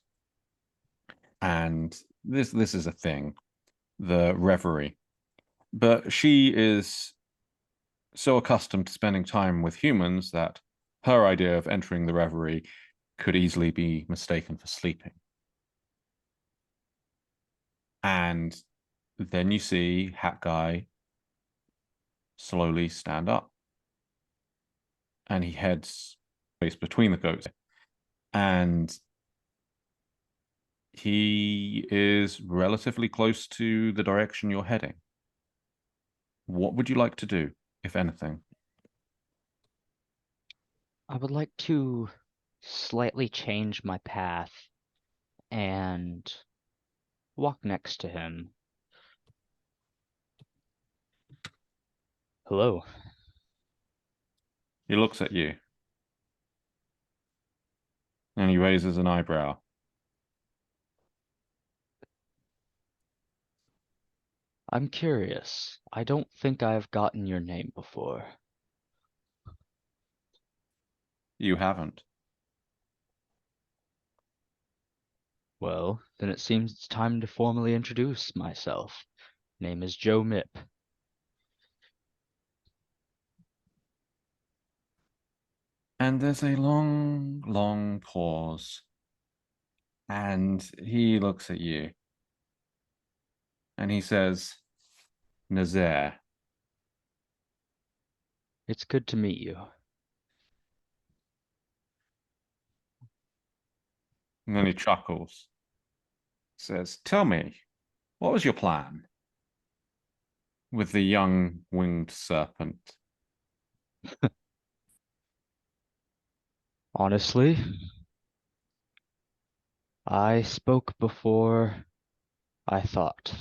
And this is a thing, the reverie. But she is so accustomed to spending time with humans that her idea of entering the reverie could easily be mistaken for sleeping. And then you see Hat Guy slowly stand up. And he heads space between the goats. And he is relatively close to the direction you're heading. What would you like to do, if anything? I would like to slightly change my path and walk next to him. Hello. He looks at you. And he raises an eyebrow. I'm curious. I don't think I've gotten your name before. You haven't. Well, then it seems it's time to formally introduce myself. Name is Joe Mip. And there's a long, long pause. And he looks at you. And he says, Nazaire. It's good to meet you. And then he chuckles. Says, tell me, what was your plan with the young winged serpent? Honestly, I spoke before I thought.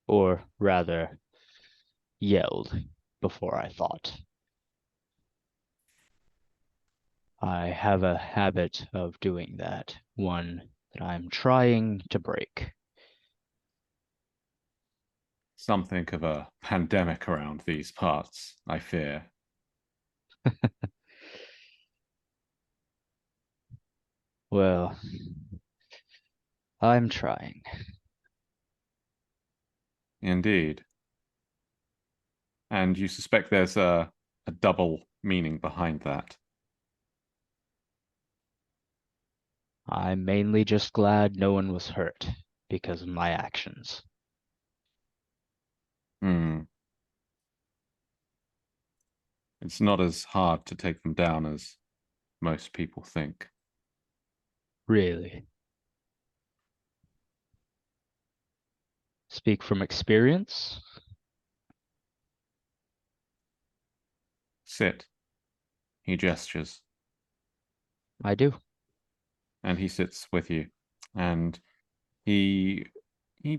Or rather, yelled before I thought. I have a habit of doing that, one that I'm trying to break. something of a pandemic around these parts, I fear. Well, I'm trying. Indeed. And you suspect there's a double meaning behind that. I'm mainly just glad no one was hurt because of my actions. It's not as hard to take them down as most people think. Really. Speak from experience? Sit. He gestures. I do. And he sits with you. And he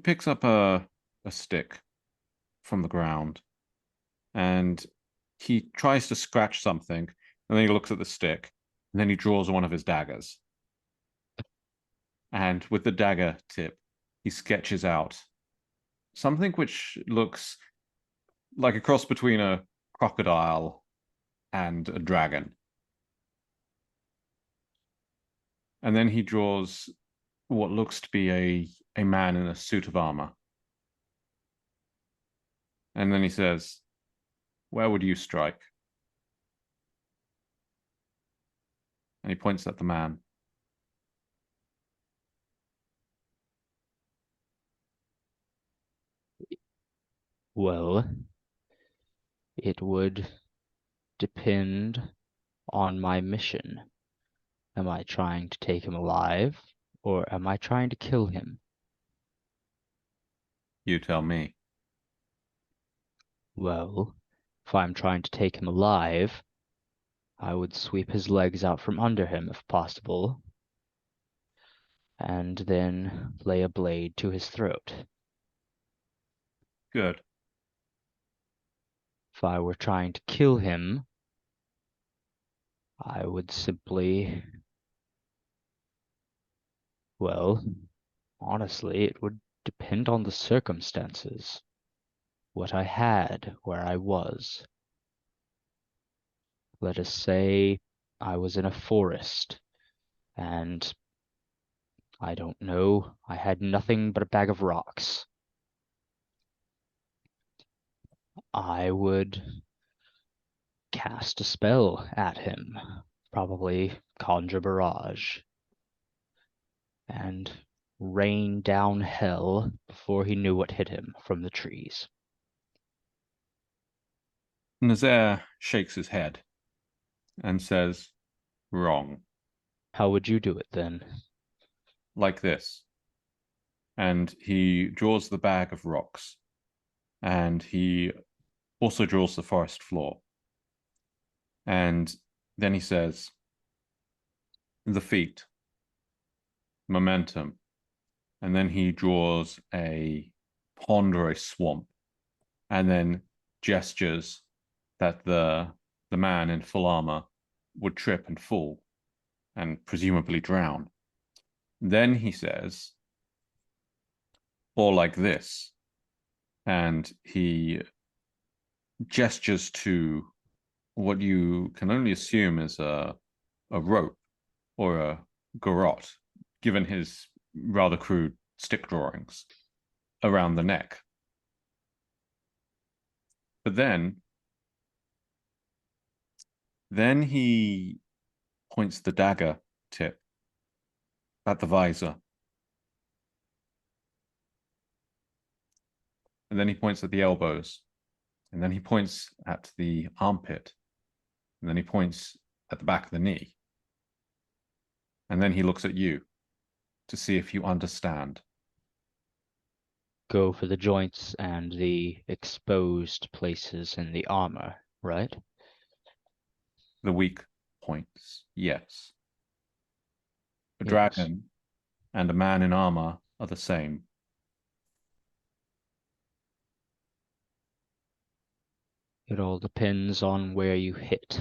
picks up a stick from the ground. And he tries to scratch something. And then he looks at the stick. And then he draws one of his daggers. And with the dagger tip, he sketches out something which looks like a cross between a crocodile and a dragon. And then he draws what looks to be a man in a suit of armor. And then he says, "Where would you strike?" And he points at the man. Well, it would depend on my mission. Am I trying to take him alive, or am I trying to kill him? You tell me. Well, if I'm trying to take him alive, I would sweep his legs out from under him if possible, and then lay a blade to his throat. Good. If I were trying to kill him, I would simply, well, honestly, it would depend on the circumstances. What I had, where I was. Let us say I was in a forest, and I don't know, I had nothing but a bag of rocks. I would cast a spell at him, probably conjure barrage, and rain down hell before he knew what hit him from the trees. Nazaire shakes his head and says, "Wrong." How would you do it then? Like this. And he draws the bag of rocks. And he also draws the forest floor. And then he says, "The feet, momentum." And then he draws a pond or a swamp. And then gestures that the man in full armor would trip and fall and presumably drown. Then he says, "Or like this." And he gestures to what you can only assume is a rope or a garrote, given his rather crude stick drawings, around the neck. But then he points the dagger tip at the visor. And then he points at the elbows. And then he points at the armpit. And then he points at the back of the knee. And then he looks at you to see if you understand. Go for the joints and the exposed places in the armor, right? The weak points, yes. A Yes. dragon and a man in armor are the same. It all depends on where you hit.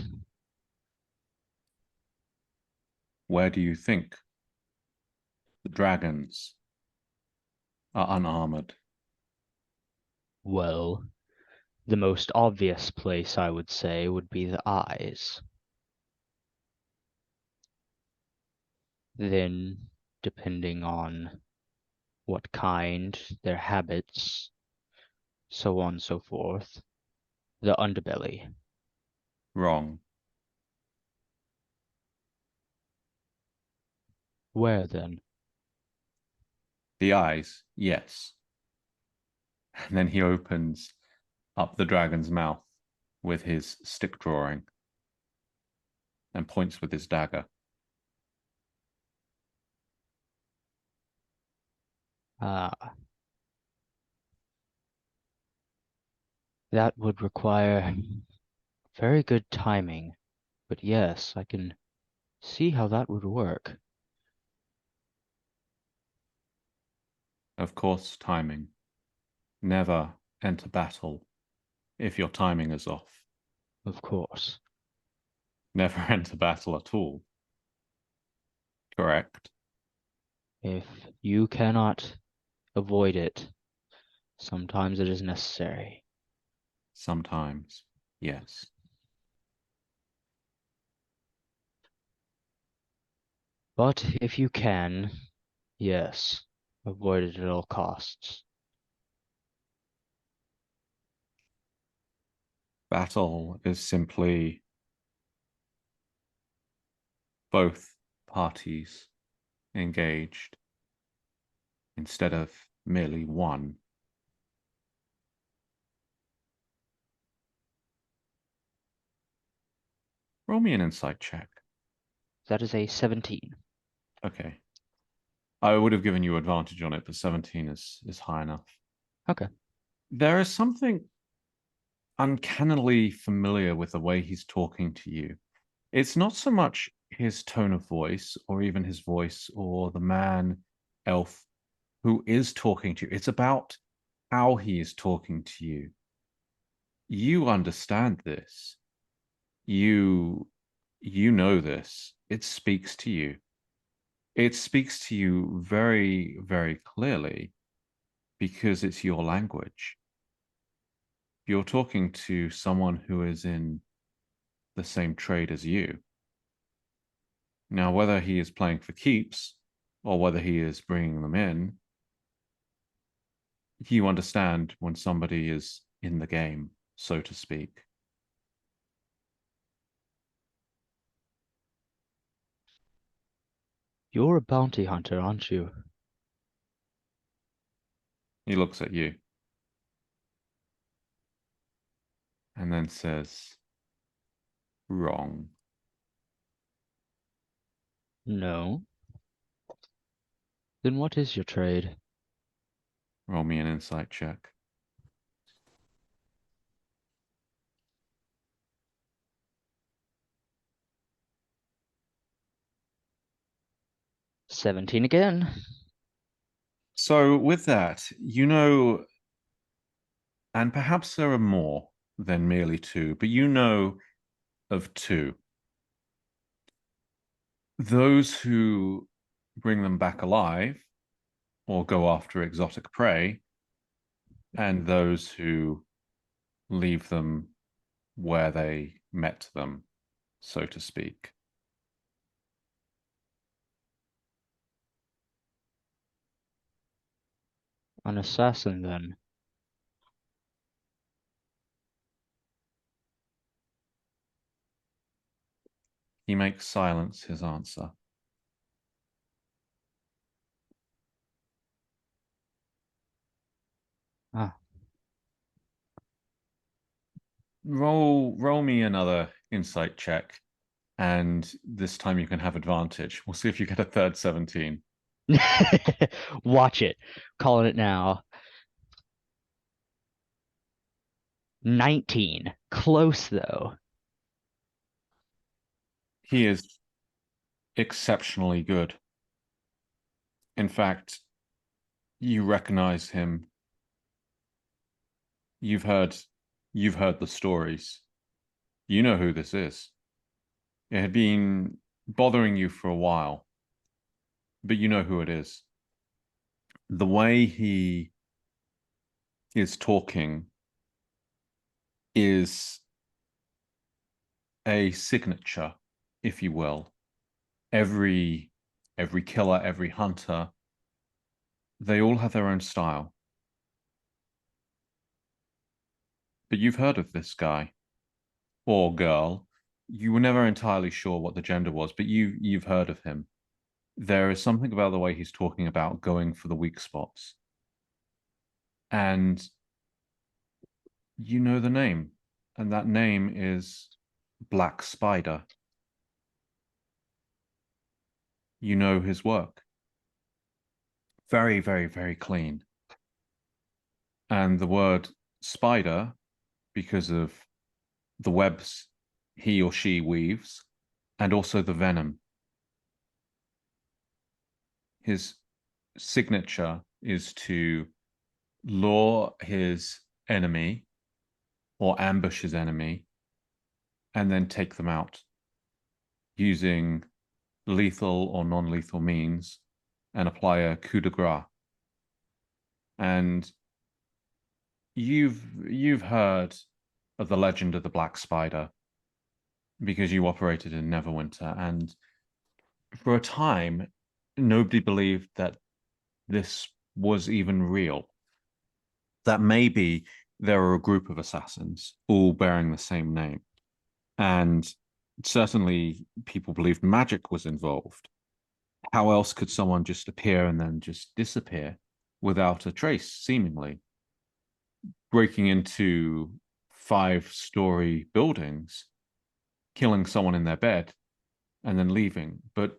Where do you think the dragons are unarmored? Well, the most obvious place I would say would be the eyes. Then, depending on what kind, their habits, so on and so forth, the underbelly. Wrong. Where then? The eyes, yes. And then he opens up the dragon's mouth with his stick drawing and points with his dagger. That would require very good timing, but yes, I can see how that would work. Of course, timing. Never enter battle if your timing is off. Of course. Never enter battle at all. Correct. If you cannot avoid it, sometimes it is necessary. Sometimes, yes. But if you can, yes, avoid it at all costs. Battle is simply both parties engaged instead of merely one. Roll me an insight check. That is a 17. Okay. I would have given you advantage on it, but 17 is high enough. Okay. There is something uncannily familiar with the way he's talking to you. It's not so much his tone of voice or even his voice or the man elf who is talking to you. It's about how he is talking to you. You understand this. You know this. It speaks to you. It speaks to you very, very clearly because it's your language. You're talking to someone who is in the same trade as you. Now, whether he is playing for keeps or whether he is bringing them in, you understand when somebody is in the game, so to speak. You're a bounty hunter, aren't you? He looks at you and then says, wrong. No. Then what is your trade? Roll me an insight check. "17 again." So with that, you know, and perhaps there are more than merely two, but you know of two. Those who bring them back alive or go after exotic prey, and those who leave them where they met them, so to speak. An assassin, then. He makes silence his answer. Ah, Roll me another insight check, and this time you can have advantage. We'll see if you get a third 17. watch it. Calling it now. 19. Close, though. He is exceptionally good. In fact, you recognize him. You've heard the stories. You know who this is. It had been bothering you for a while, but you know who it is. The way he is talking is a signature, if you will. Every killer, every hunter, they all have their own style. But you've heard of this guy or girl. You were never entirely sure what the gender was, but you've heard of him. There is something about the way he's talking about going for the weak spots. And you know the name, and that name is Black Spider. You know his work. Very, very, very clean. And the word spider, because of the webs he or she weaves, and also the venom. His signature is to lure his enemy or ambush his enemy and then take them out using lethal or non-lethal means and apply a coup de grace. And you've heard of the legend of the Black Spider because you operated in Neverwinter, and for a time nobody believed that this was even real, that maybe there were a group of assassins all bearing the same name. And certainly people believed magic was involved. How else could someone just appear and then just disappear without a trace, seemingly? Breaking into 5-story buildings, killing someone in their bed, and then leaving. But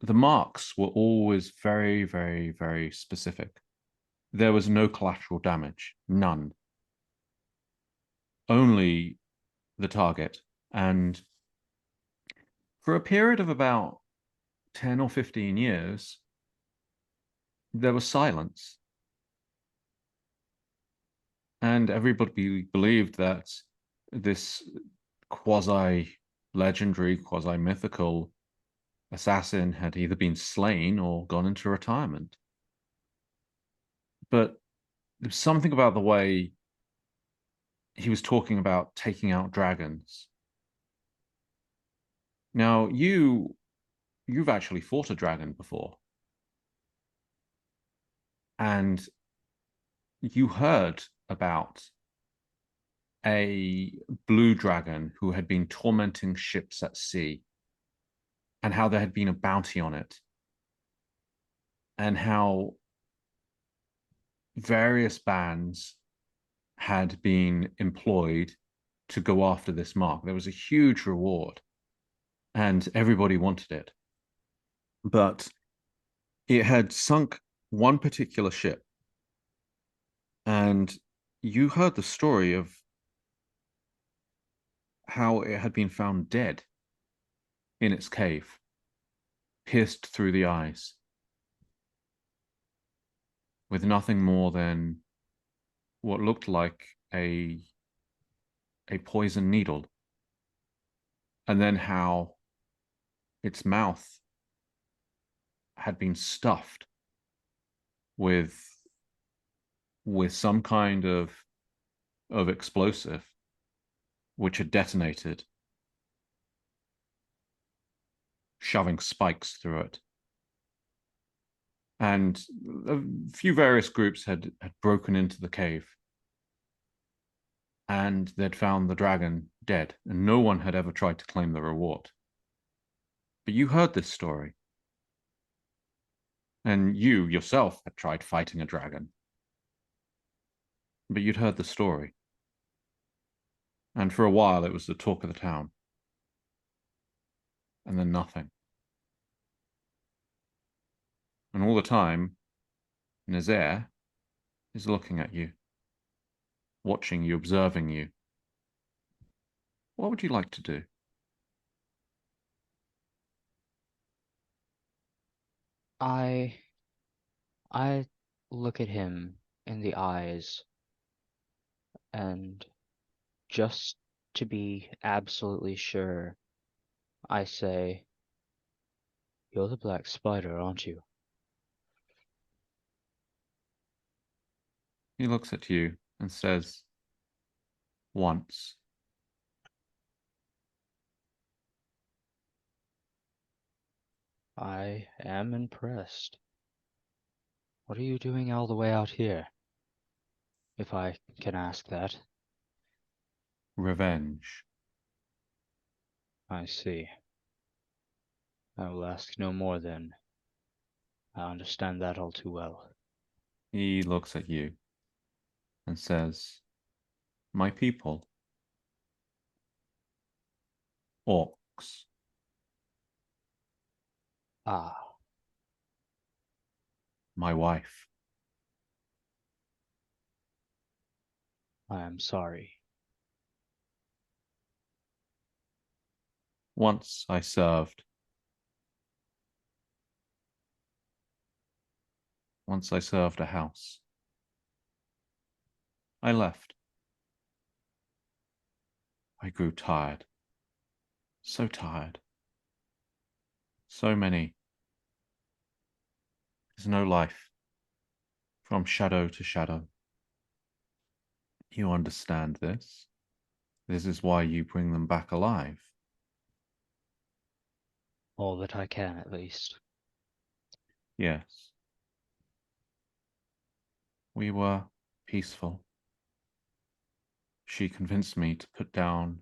the marks were always very, very, very specific. There was no collateral damage, none. Only the target. And for a period of about 10 or 15 years, there was silence. And everybody believed that this quasi-legendary, quasi-mythical assassin had either been slain or gone into retirement. But there's something about the way he was talking about taking out dragons. Now, you've actually fought a dragon before. And you heard about a blue dragon who had been tormenting ships at sea, and how there had been a bounty on it, and how various bands had been employed to go after this mark. There was a huge reward, and everybody wanted it. But it had sunk one particular ship, and you heard the story of how it had been found dead in its cave, pierced through the eyes, with nothing more than what looked like a poison needle. And then how its mouth had been stuffed with some kind of explosive which had detonated, shoving spikes through it. And a few various groups had broken into the cave, and they'd found the dragon dead, and no one had ever tried to claim the reward. But you heard this story, and you yourself had tried fighting a dragon, but you'd heard the story. And for a while, it was the talk of the town. And then nothing. And all the time, Nazaire is looking at you, watching you, observing you. What would you like to do? I look at him in the eyes, and just to be absolutely sure, I say, "You're the Black Spider, aren't you?" He looks at you and says, once. I am impressed. What are you doing all the way out here? If I can ask that. Revenge. I see. I will ask no more then. I understand that all too well. He looks at you and says, my people. Orcs. Ah, My wife. I am sorry. Once I served. Once I served a house. I left. I grew tired. So tired. So many. There's no life. From shadow to shadow. You understand this? This is why you bring them back alive. All that I can, at least. Yes. We were peaceful. She convinced me to put down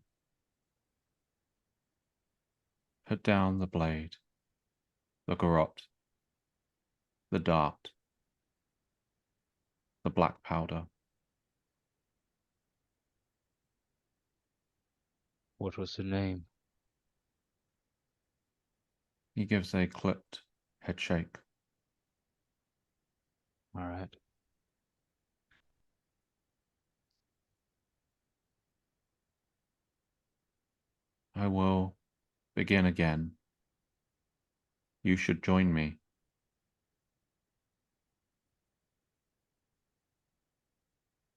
the blade, the garrote, the dart, the black powder. What was the name? He gives a clipped head shake. All right. I will begin again. You should join me.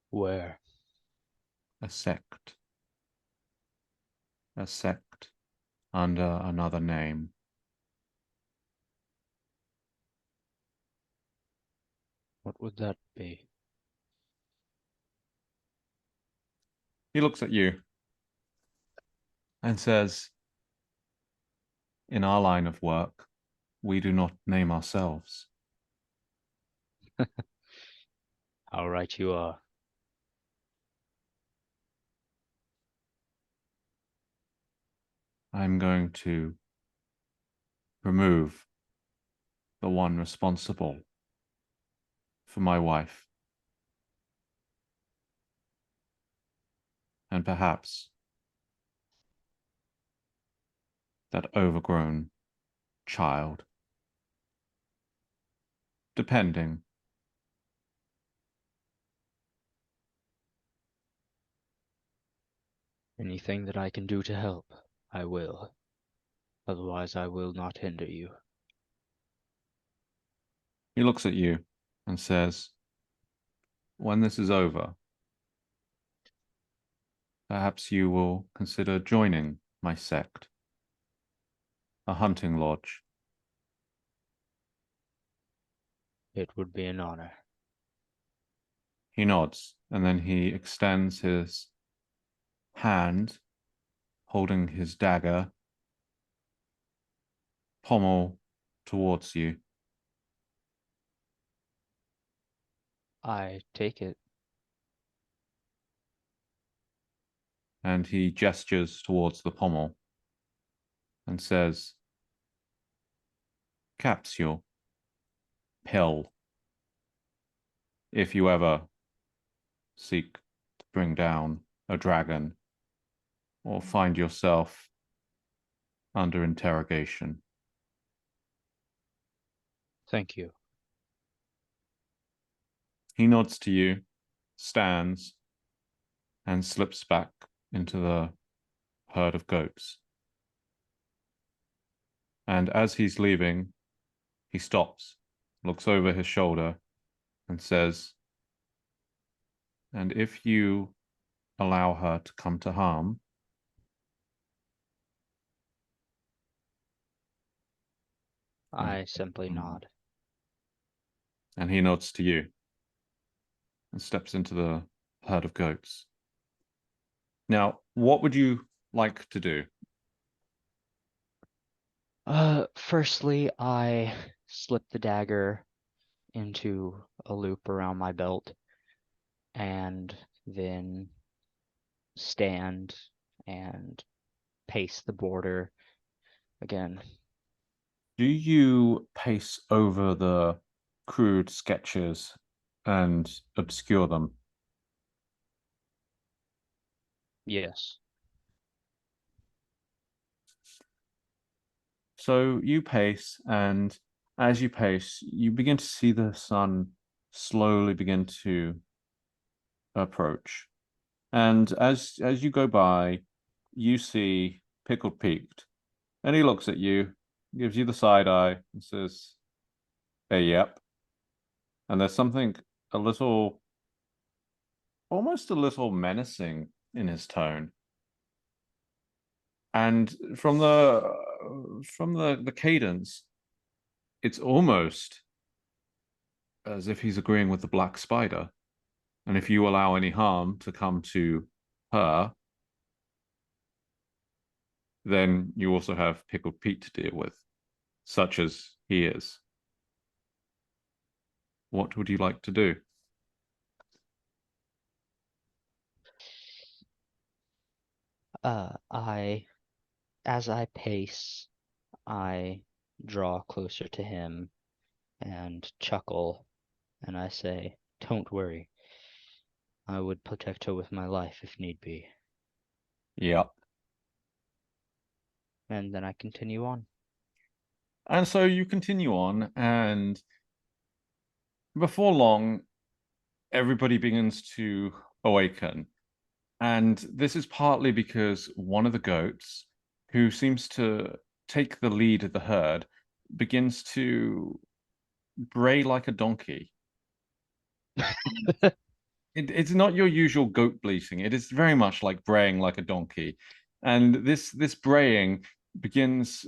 Where? A sect. A sect under another name. What would that be? He looks at you and says, in our line of work, we do not name ourselves. How right you are. I'm going to remove the one responsible for my wife. And perhaps that overgrown child. Depending. Anything that I can do to help, I will. Otherwise, I will not hinder you. He looks at you and says, when this is over, perhaps you will consider joining my sect, a hunting lodge. It would be an honor. He nods, and then he extends his hand, holding his dagger, pommel towards you. I take it. And he gestures towards the pommel and says, capsule, pill. If you ever seek to bring down a dragon or find yourself under interrogation. Thank you. He nods to you, stands, and slips back into the herd of goats. And as he's leaving, he stops, looks over his shoulder, and says, and if you allow her to come to harm, I simply nod. and he nods to you. and steps into the herd of goats. Now, what would you like to do? Firstly, I slip the dagger into a loop around my belt and then stand and pace the border again. Do you pace over the crude sketches and obscure them? Yes. So you pace, and as you pace, you begin to see the sun slowly begin to approach. And as you go by, you see Pickled Peaked, and he looks at you, gives you the side eye, and says, "Hey, yep." And there's something a little, almost a little menacing in his tone. And from the cadence, it's almost as if he's agreeing with the Black Spider. And if you allow any harm to come to her, then you also have Pickled Pete to deal with, such as he is. What would you like to do? As I pace, I draw closer to him and chuckle, and I say, "Don't worry. I would protect her with my life if need be." Yep. And then I continue on. And so you continue on, and before long, everybody begins to awaken. And this is partly because one of the goats, who seems to take the lead of the herd, begins to bray like a donkey. It's not your usual goat bleating. It is very much like braying like a donkey. And this braying begins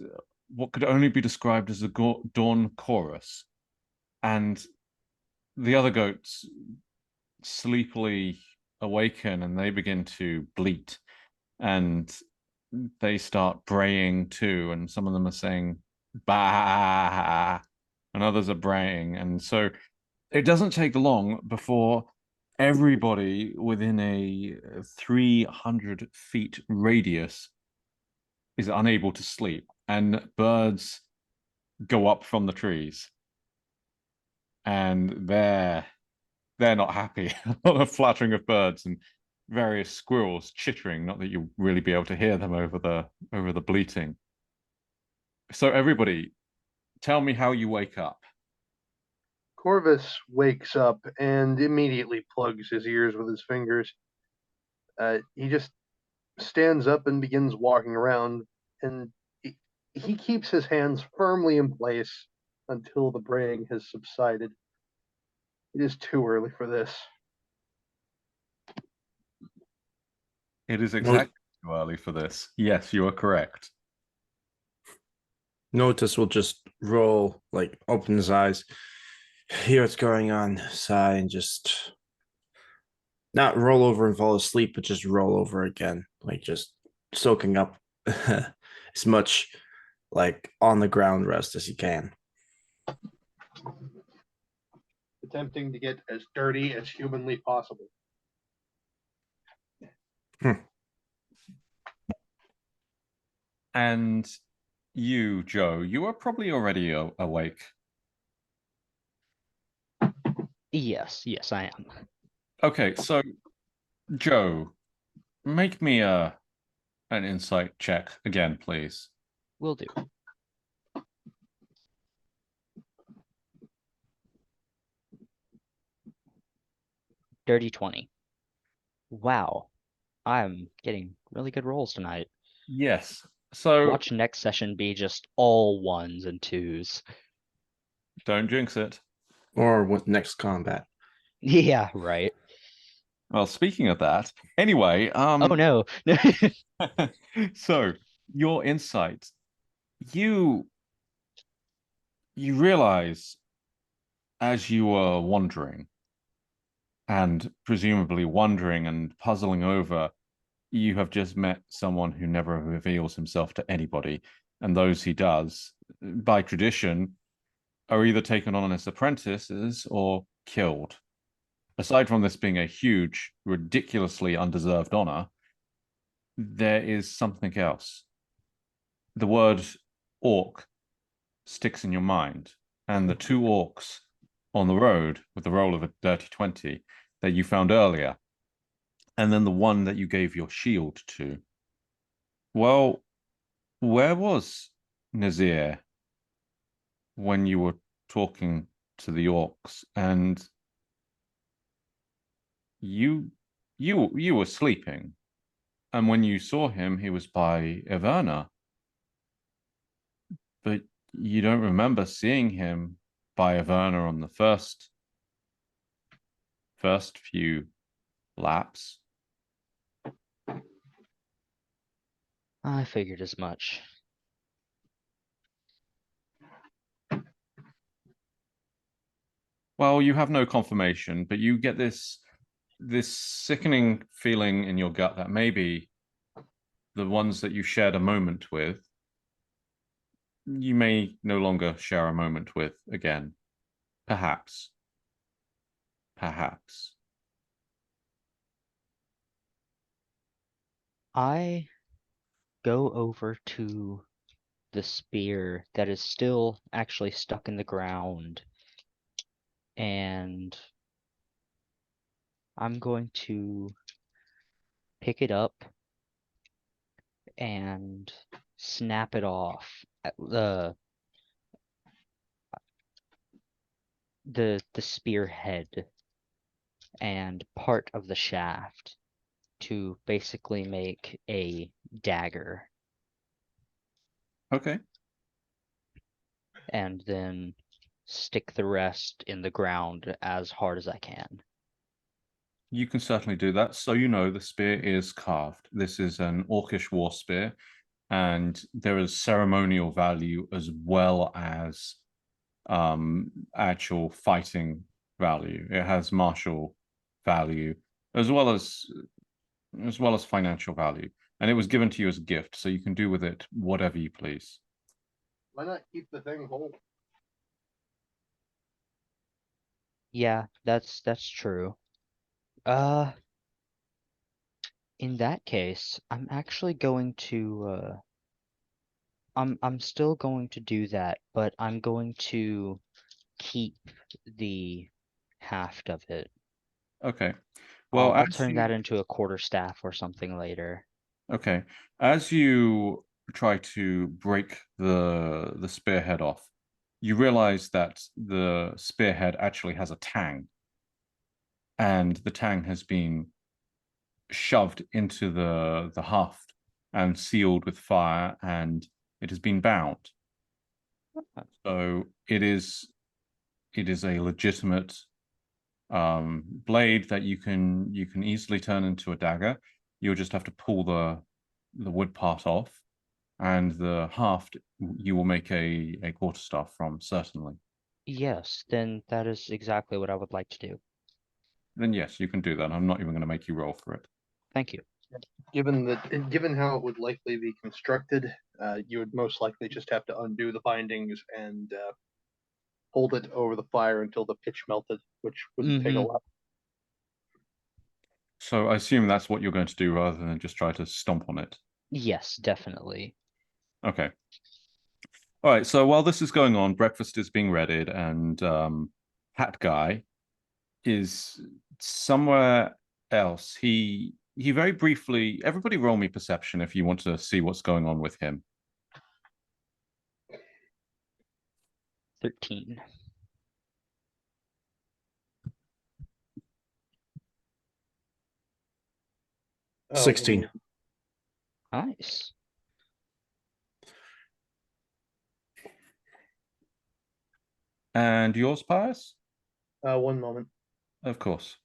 what could only be described as a dawn chorus. And the other goats sleepily awaken and they begin to bleat. And they start braying too. And some of them are saying, bah, and others are braying. And so it doesn't take long before everybody within a 300 feet radius is unable to sleep, and birds go up from the trees, and they're not happy. A lot of fluttering of birds and various squirrels chittering. Not that you'll really be able to hear them over the bleating. So everybody, tell me how you wake up. Corvus wakes up and immediately plugs his ears with his fingers. He just stands up and begins walking around, and he keeps his hands firmly in place until the braying has subsided. It is too early for this. It is exactly too early for this. Yes, you are correct. Notice will just roll, like open his eyes, hear what's going on, sigh, and just not roll over and fall asleep, but just roll over again, like just soaking up as much like on the ground rest as he can. Attempting to get as dirty as humanly possible. And you, Joe, you are probably already awake. Yes, I am. Okay, so Joe, make me an insight check again, please. Will do. Dirty 20. Wow. I'm getting really good rolls tonight. Yes. So Watch next session be just all ones and twos. don't jinx it. Or with next combat. Yeah, right. Well, speaking of that, anyway, Oh no. so your insight, you realize as you were wandering and presumably wondering and puzzling over, you have just met someone who never reveals himself to anybody, and those he does, by tradition, are either taken on as apprentices or killed. Aside from this being a huge, ridiculously undeserved honor, there is something else. The word orc sticks in your mind, and the two orcs on the road with the roll of a dirty 20 that you found earlier, and then the one that you gave your shield to. Well, where was Nazir when you were talking to the orcs? And you were sleeping, and when you saw him, he was by Iverna, but you don't remember seeing him by Iverna on the first few laps. I figured as much. Well, you have no confirmation, but you get this sickening feeling in your gut that maybe the ones that you shared a moment with, you may no longer share a moment with again. Perhaps. Perhaps. I go over to the spear that is still actually stuck in the ground, and I'm going to pick it up and snap it off at the spearhead and part of the shaft to basically make a dagger, Okay. and then stick the rest in the ground as hard as I can. You can certainly do that. So you know the spear is carved. This is an orcish war spear, and there is ceremonial value as well as actual fighting value. It has martial value as well as financial value, and it was given to you as a gift, so you can do with it whatever you please. Why not keep the thing whole? Yeah, that's true. In that case, I'm actually going to I'm still going to do that, but I'm going to keep the haft of it. Okay. Well, I'll turn that into a quarterstaff or something later. Okay. As you try to break the spearhead off, you realize that the spearhead actually has a tang, and the tang has been shoved into the haft and sealed with fire, and it has been bound. So it is a legitimate blade that you can easily turn into a dagger. You'll just have to pull the wood part off, and the haft you will make a quarterstaff from, certainly. Yes, then that is exactly what I would like to do. Then yes, you can do that. I'm not even going to make you roll for it. Thank you. Given how it would likely be constructed, you would most likely just have to undo the bindings and hold it over the fire until the pitch melted, which wouldn't take a lot. So I assume that's what you're going to do rather than just try to stomp on it. Yes, definitely. Okay. All right. So while this is going on, breakfast is being readied, and Hat Guy is somewhere else. He very briefly. Everybody, roll me perception if you want to see what's going on with him. 13. Oh, 16. Nice. And yours, Pius? One moment. Of course.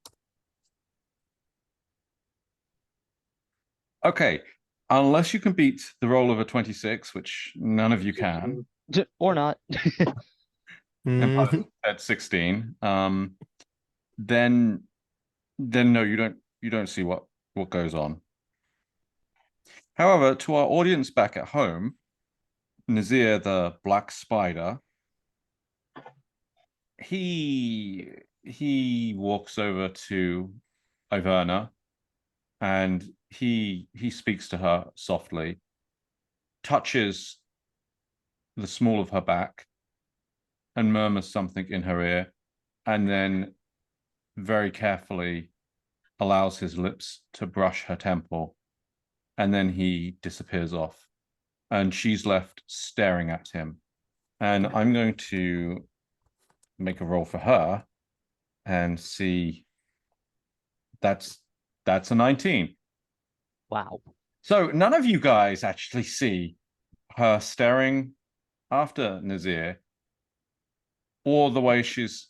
Okay. Unless you can beat the roll of a 26, which none of you can. Or not. And Pius at 16. Then then no, you don't see what goes on. However, to our audience back at home, Nazir the Black Spider, he walks over to Iverna and he speaks to her softly, touches the small of her back and murmurs something in her ear, and then very carefully allows his lips to brush her temple, and then he disappears off, and she's left staring at him. And I'm going to make a roll for her and see. That's a 19. Wow. So none of you guys actually see her staring after Nazir, or the way she's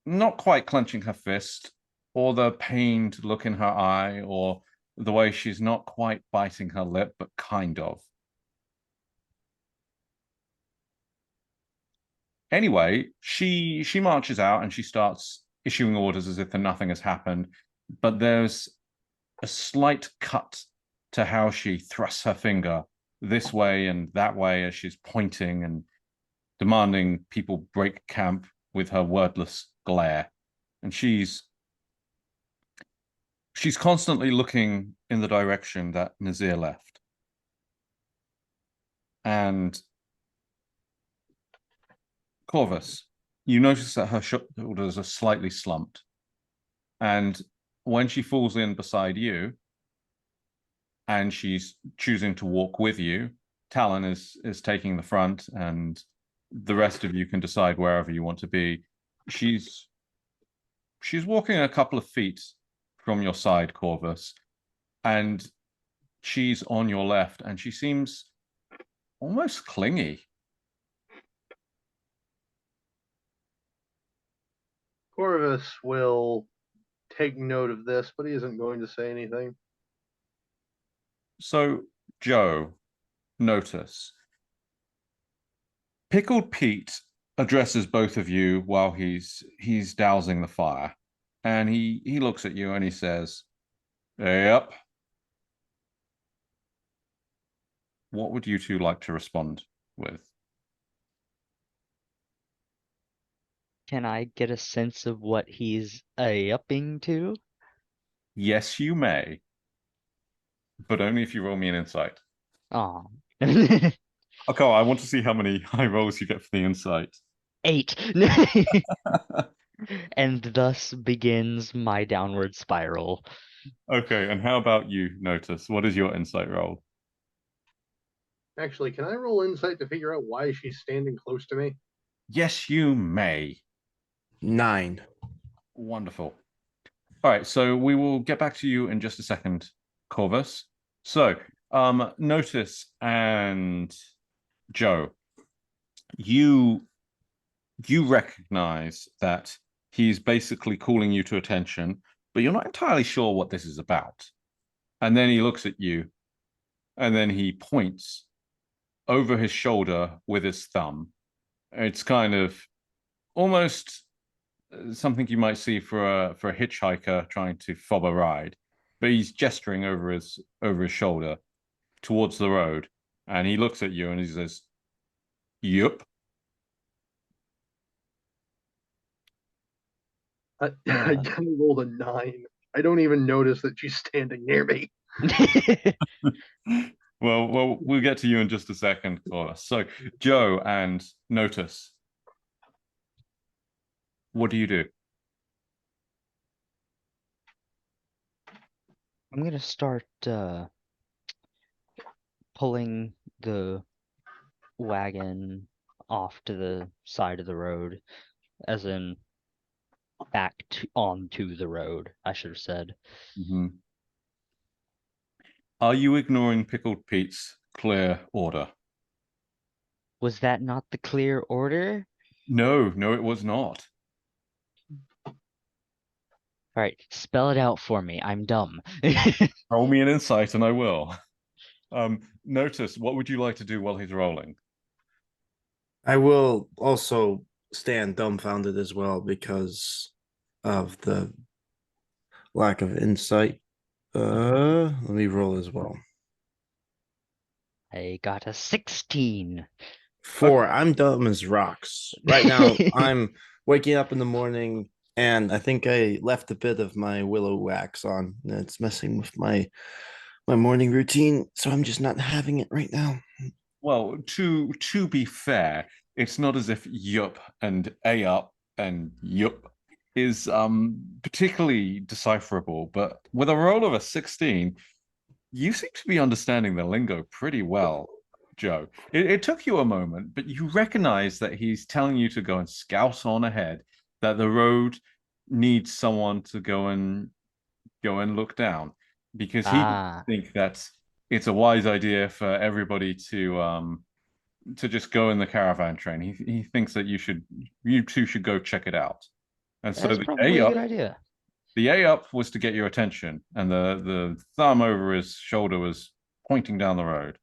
not quite clenching her fist, or the pained look in her eye, or the way she's not quite biting her lip, but kind of. Anyway, she marches out and she starts issuing orders as if nothing has happened, but there's a slight cut to how she thrusts her finger this way and that way as she's pointing and demanding people break camp with her wordless glare. And she's constantly looking in the direction that Nazir left. And Corvus, you notice that her shoulders are slightly slumped. And when she falls in beside you, and she's choosing to walk with you, Talon is taking the front, and the rest of you can decide wherever you want to be. She's walking a couple of feet from your side, Corvus, and she's on your left, and she seems almost clingy. Corvus will take note of this, but he isn't going to say anything. So, Joe, notice. Pickled Pete addresses both of you while he's dousing the fire. And he looks at you and he says, "Yep. What would you two like to respond with?" Can I get a sense of what he's upping to? Yes, you may. But only if you roll me an insight. Aw. Okay, I want to see how many high rolls you get for the insight. 8. And thus begins my downward spiral. Okay, and how about you, Notice? What is your insight roll? Actually, can I roll insight to figure out why she's standing close to me? Yes, you may. 9. Wonderful. All right, so we will get back to you in just a second, Corvus. So, Notice and Joe, you recognize that he's basically calling you to attention, but you're not entirely sure what this is about. And then he looks at you, and then he points over his shoulder with his thumb. It's kind of almost something you might see for a hitchhiker trying to fob a ride, but he's gesturing over his shoulder towards the road, and he looks at you and he says, "Yup." I again rolled a 9. I don't even notice that she's standing near me. Well, we'll get to you in just a second, Corvus. So, Joe and Notice, what do you do? I'm gonna start pulling the wagon off to the side of the road, as in back onto the road, I should have said. Mm-hmm. Are you ignoring Pickled Pete's clear order? Was that not the clear order? No, it was not. All right, spell it out for me. I'm dumb. Roll me an insight and I will. Notice, what would you like to do while he's rolling? I will also stand dumbfounded as well because of the lack of insight. Let me roll as well. I got a 16. 4. I'm dumb as rocks. Right now, I'm waking up in the morning, and I think I left a bit of my willow wax on. It's messing with my morning routine, so I'm just not having it right now. Well, to be fair, it's not as if yup and a up and yup is particularly decipherable, but with a roll of a 16, you seem to be understanding the lingo pretty well, Joe. It took you a moment, but you recognize that he's telling you to go and scout on ahead, that the road needs someone to go and look down, because he Ah, think that it's a wise idea for everybody to just go in the caravan train. He thinks that you two should go check it out. And so that's probably a good idea. the A up was to get your attention, and the thumb over his shoulder was pointing down the road.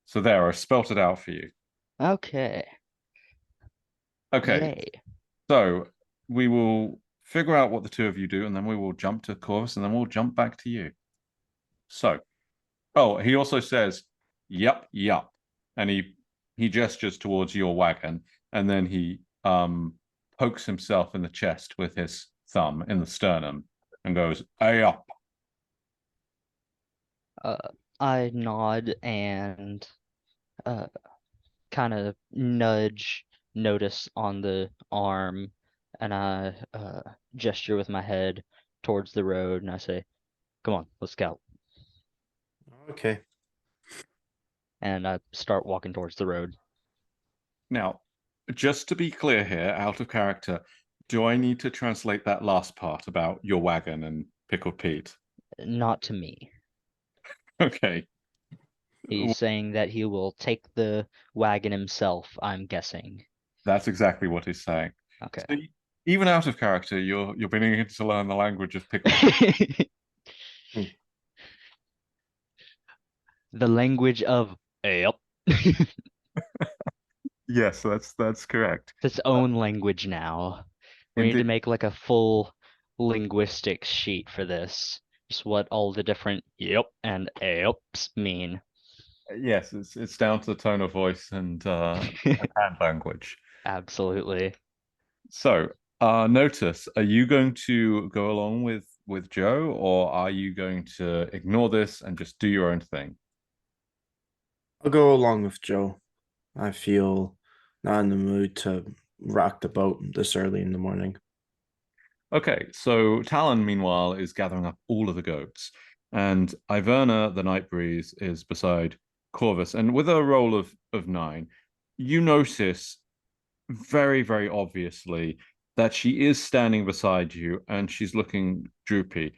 So there, I spelt it out for you. Okay. Okay, Yay. so we will figure out what the two of you do, and then we will jump to Corvus, and then we'll jump back to you. So, oh, he also says, "Yup, yup," and he gestures towards your wagon, and then he pokes himself in the chest with his thumb in the sternum and goes, "Ay up." I nod and kind of nudge notice on the arm, and I gesture with my head towards the road, and I say, "Come on, let's scout." Okay. And I start walking towards the road. Now, just to be clear here, out of character, do I need to translate that last part about your wagon and Pickled Pete? Not to me. Okay. He's saying that he will take the wagon himself, I'm guessing. That's exactly what he's saying. Okay. So even out of character, you're beginning to learn the language of Pickled Pete. The language of yep. Yes, that's correct. Its own language now. We need to Indeed. make like a full linguistics sheet for this. Just what all the different yep and yups mean. Yes, it's down to the tone of voice and hand language. Absolutely. So, notice, are you going to go along with Joe, or are you going to ignore this and just do your own thing? I'll go along with Joe. I feel not in the mood to rock the boat this early in the morning. Okay, so Talon, meanwhile, is gathering up all of the goats, and Iverna, the Night Breeze, is beside Corvus, and with a roll of 9, you notice very, very obviously that she is standing beside you and she's looking droopy,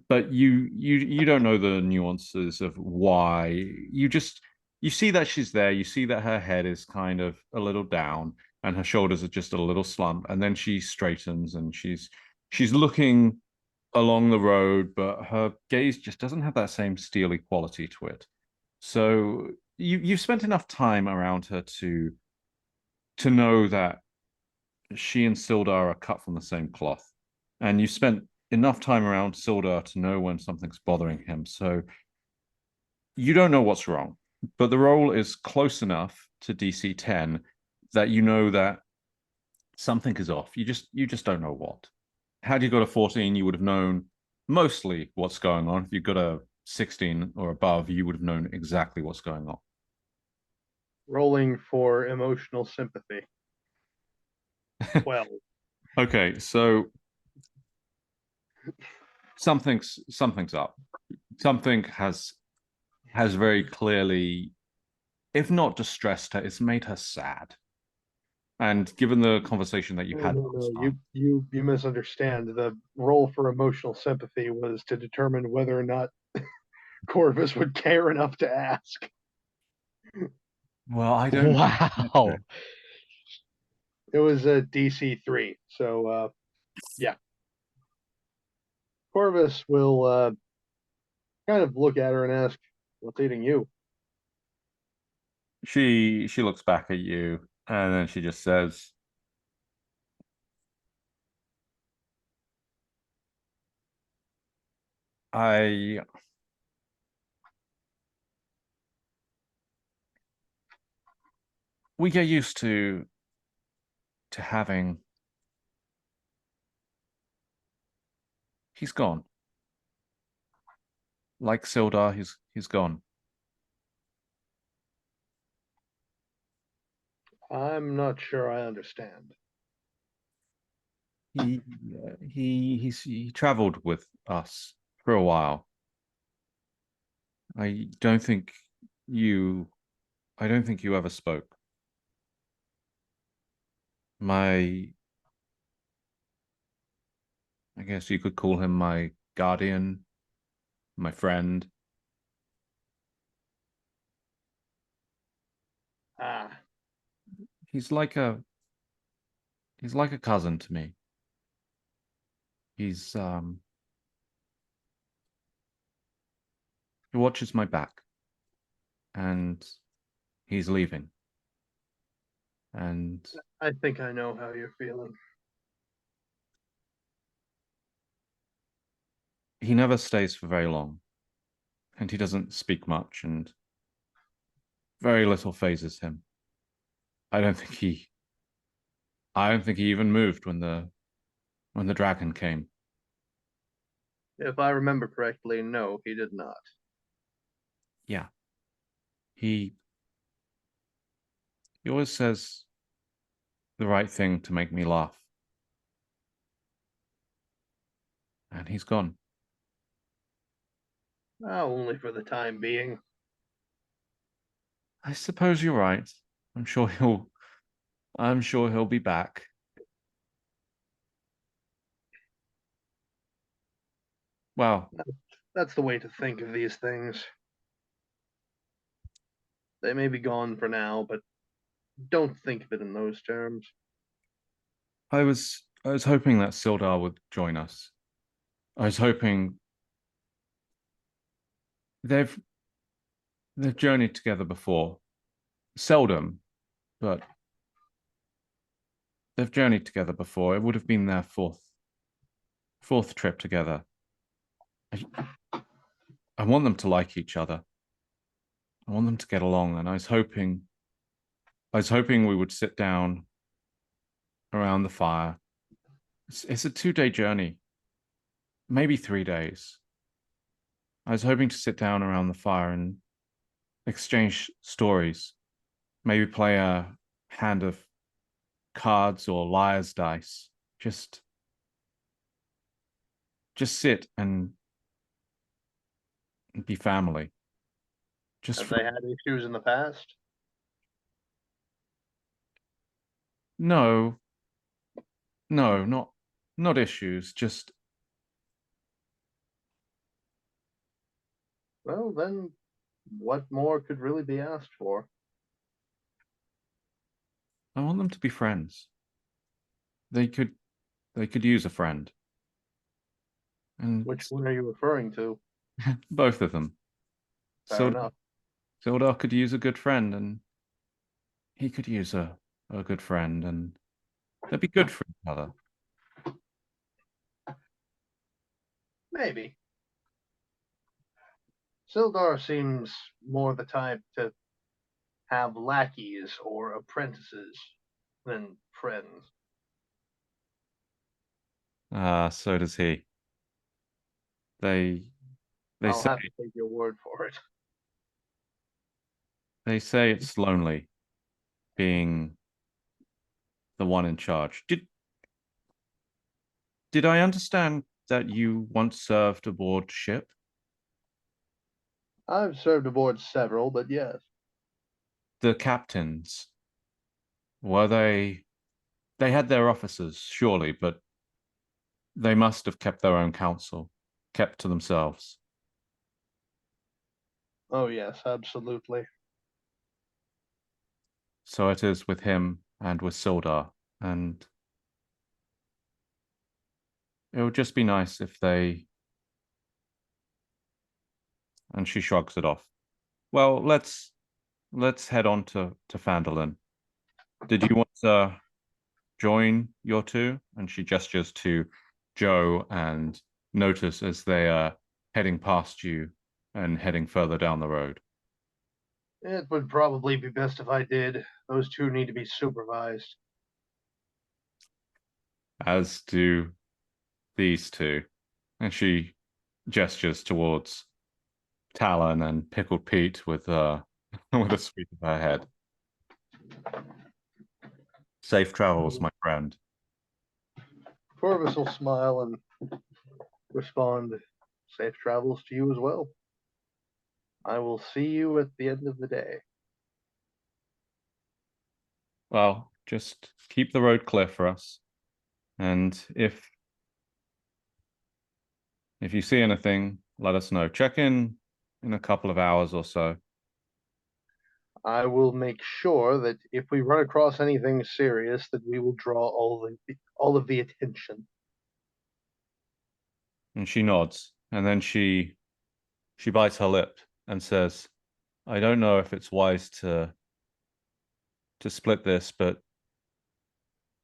but you don't know the nuances of why. You see that she's there, you see that her head is kind of a little down and her shoulders are just a little slump, and then she straightens and she's looking along the road, but her gaze just doesn't have that same steely quality to it. So you've spent enough time around her to know that she and Sildar are cut from the same cloth. And you spent enough time around Sildar to know when something's bothering him. So you don't know what's wrong, but the roll is close enough to DC 10 that you know that something is off. You just don't know what. Had you got a 14, you would have known mostly what's going on. If you got a 16 or above, you would have known exactly what's going on. Rolling for emotional sympathy. 12. Okay, so something's up. Something has very clearly, if not distressed her, it's made her sad. And given the conversation that you had last time, You misunderstand. The role for emotional sympathy was to determine whether or not Corvus would care enough to ask. well, I don't. Wow. It was a DC 3, so yeah. Corvus will kind of look at her and ask, "What's eating you?" She looks back at you and then she just says, I we get used to having. He's gone. Like Sildar, he's gone. I'm not sure I understand. He traveled with us for a while. I don't think you I don't think you ever spoke. My I guess you could call him my guardian, my friend. Ah, He's like a he's like a cousin to me. He's he watches my back and he's leaving. And I think I know how you're feeling. he never stays for very long. And he doesn't speak much and very little phases him. I don't think he I don't think he even moved when the dragon came. If I remember correctly, no, he did not. Yeah. He always says the right thing to make me laugh. And he's gone. Only for the time being. I suppose you're right. I'm sure he'll be back. Well, That's the way to think of these things. They may be gone for now, but don't think of it in those terms. I was hoping that Sildar would join us. I was hoping they've journeyed together before. Seldom, but they've journeyed together before. It would have been their fourth trip together. I want them to like each other. I want them to get along, and I was hoping we would sit down around the fire. It's a 2-day journey, maybe 3 days. I was hoping to sit down around the fire and exchange stories, maybe play a hand of cards or liar's dice. Just sit and be family. Just Have they had issues in the past? no, not issues. Just Well, then, what more could really be asked for? I want them to be friends. They could use a friend, and Which one are you referring to? both of them. Fair enough. Sildar could use a good friend, and he could use a good friend, and they'd be good for each other. Maybe. Sildar seems more the type to have lackeys or apprentices than friends. So does he. They I'll say have to take your word for it. it's lonely being the one in charge. Did I understand that you once served aboard ship? I've served aboard several, but yes. The captains, were they had their officers, surely, but they must have kept their own counsel, kept to themselves. Oh, yes, absolutely. So it is with him and with Sildar, and it would just be nice if they. And she shrugs it off. Well, let's head on to Phanderlin. Did you want to join your two? And she gestures to Joe and Notice as they heading past you and heading further down the road. It would probably be best if I did. Those two need to be supervised. As do these two. And she gestures towards Talon and Pickled Pete with with a sweep of her head. Safe travels, my friend. Corvus will smile and respond, safe travels to you as well. I will see you at the end of the day. Well, just keep the road clear for us. And if you see anything, let us know. Check in a couple of hours or so. I will make sure that if we run across anything serious, that we will draw all of the attention. And she nods, and then she bites her lip and says, I don't know if it's wise to split this, but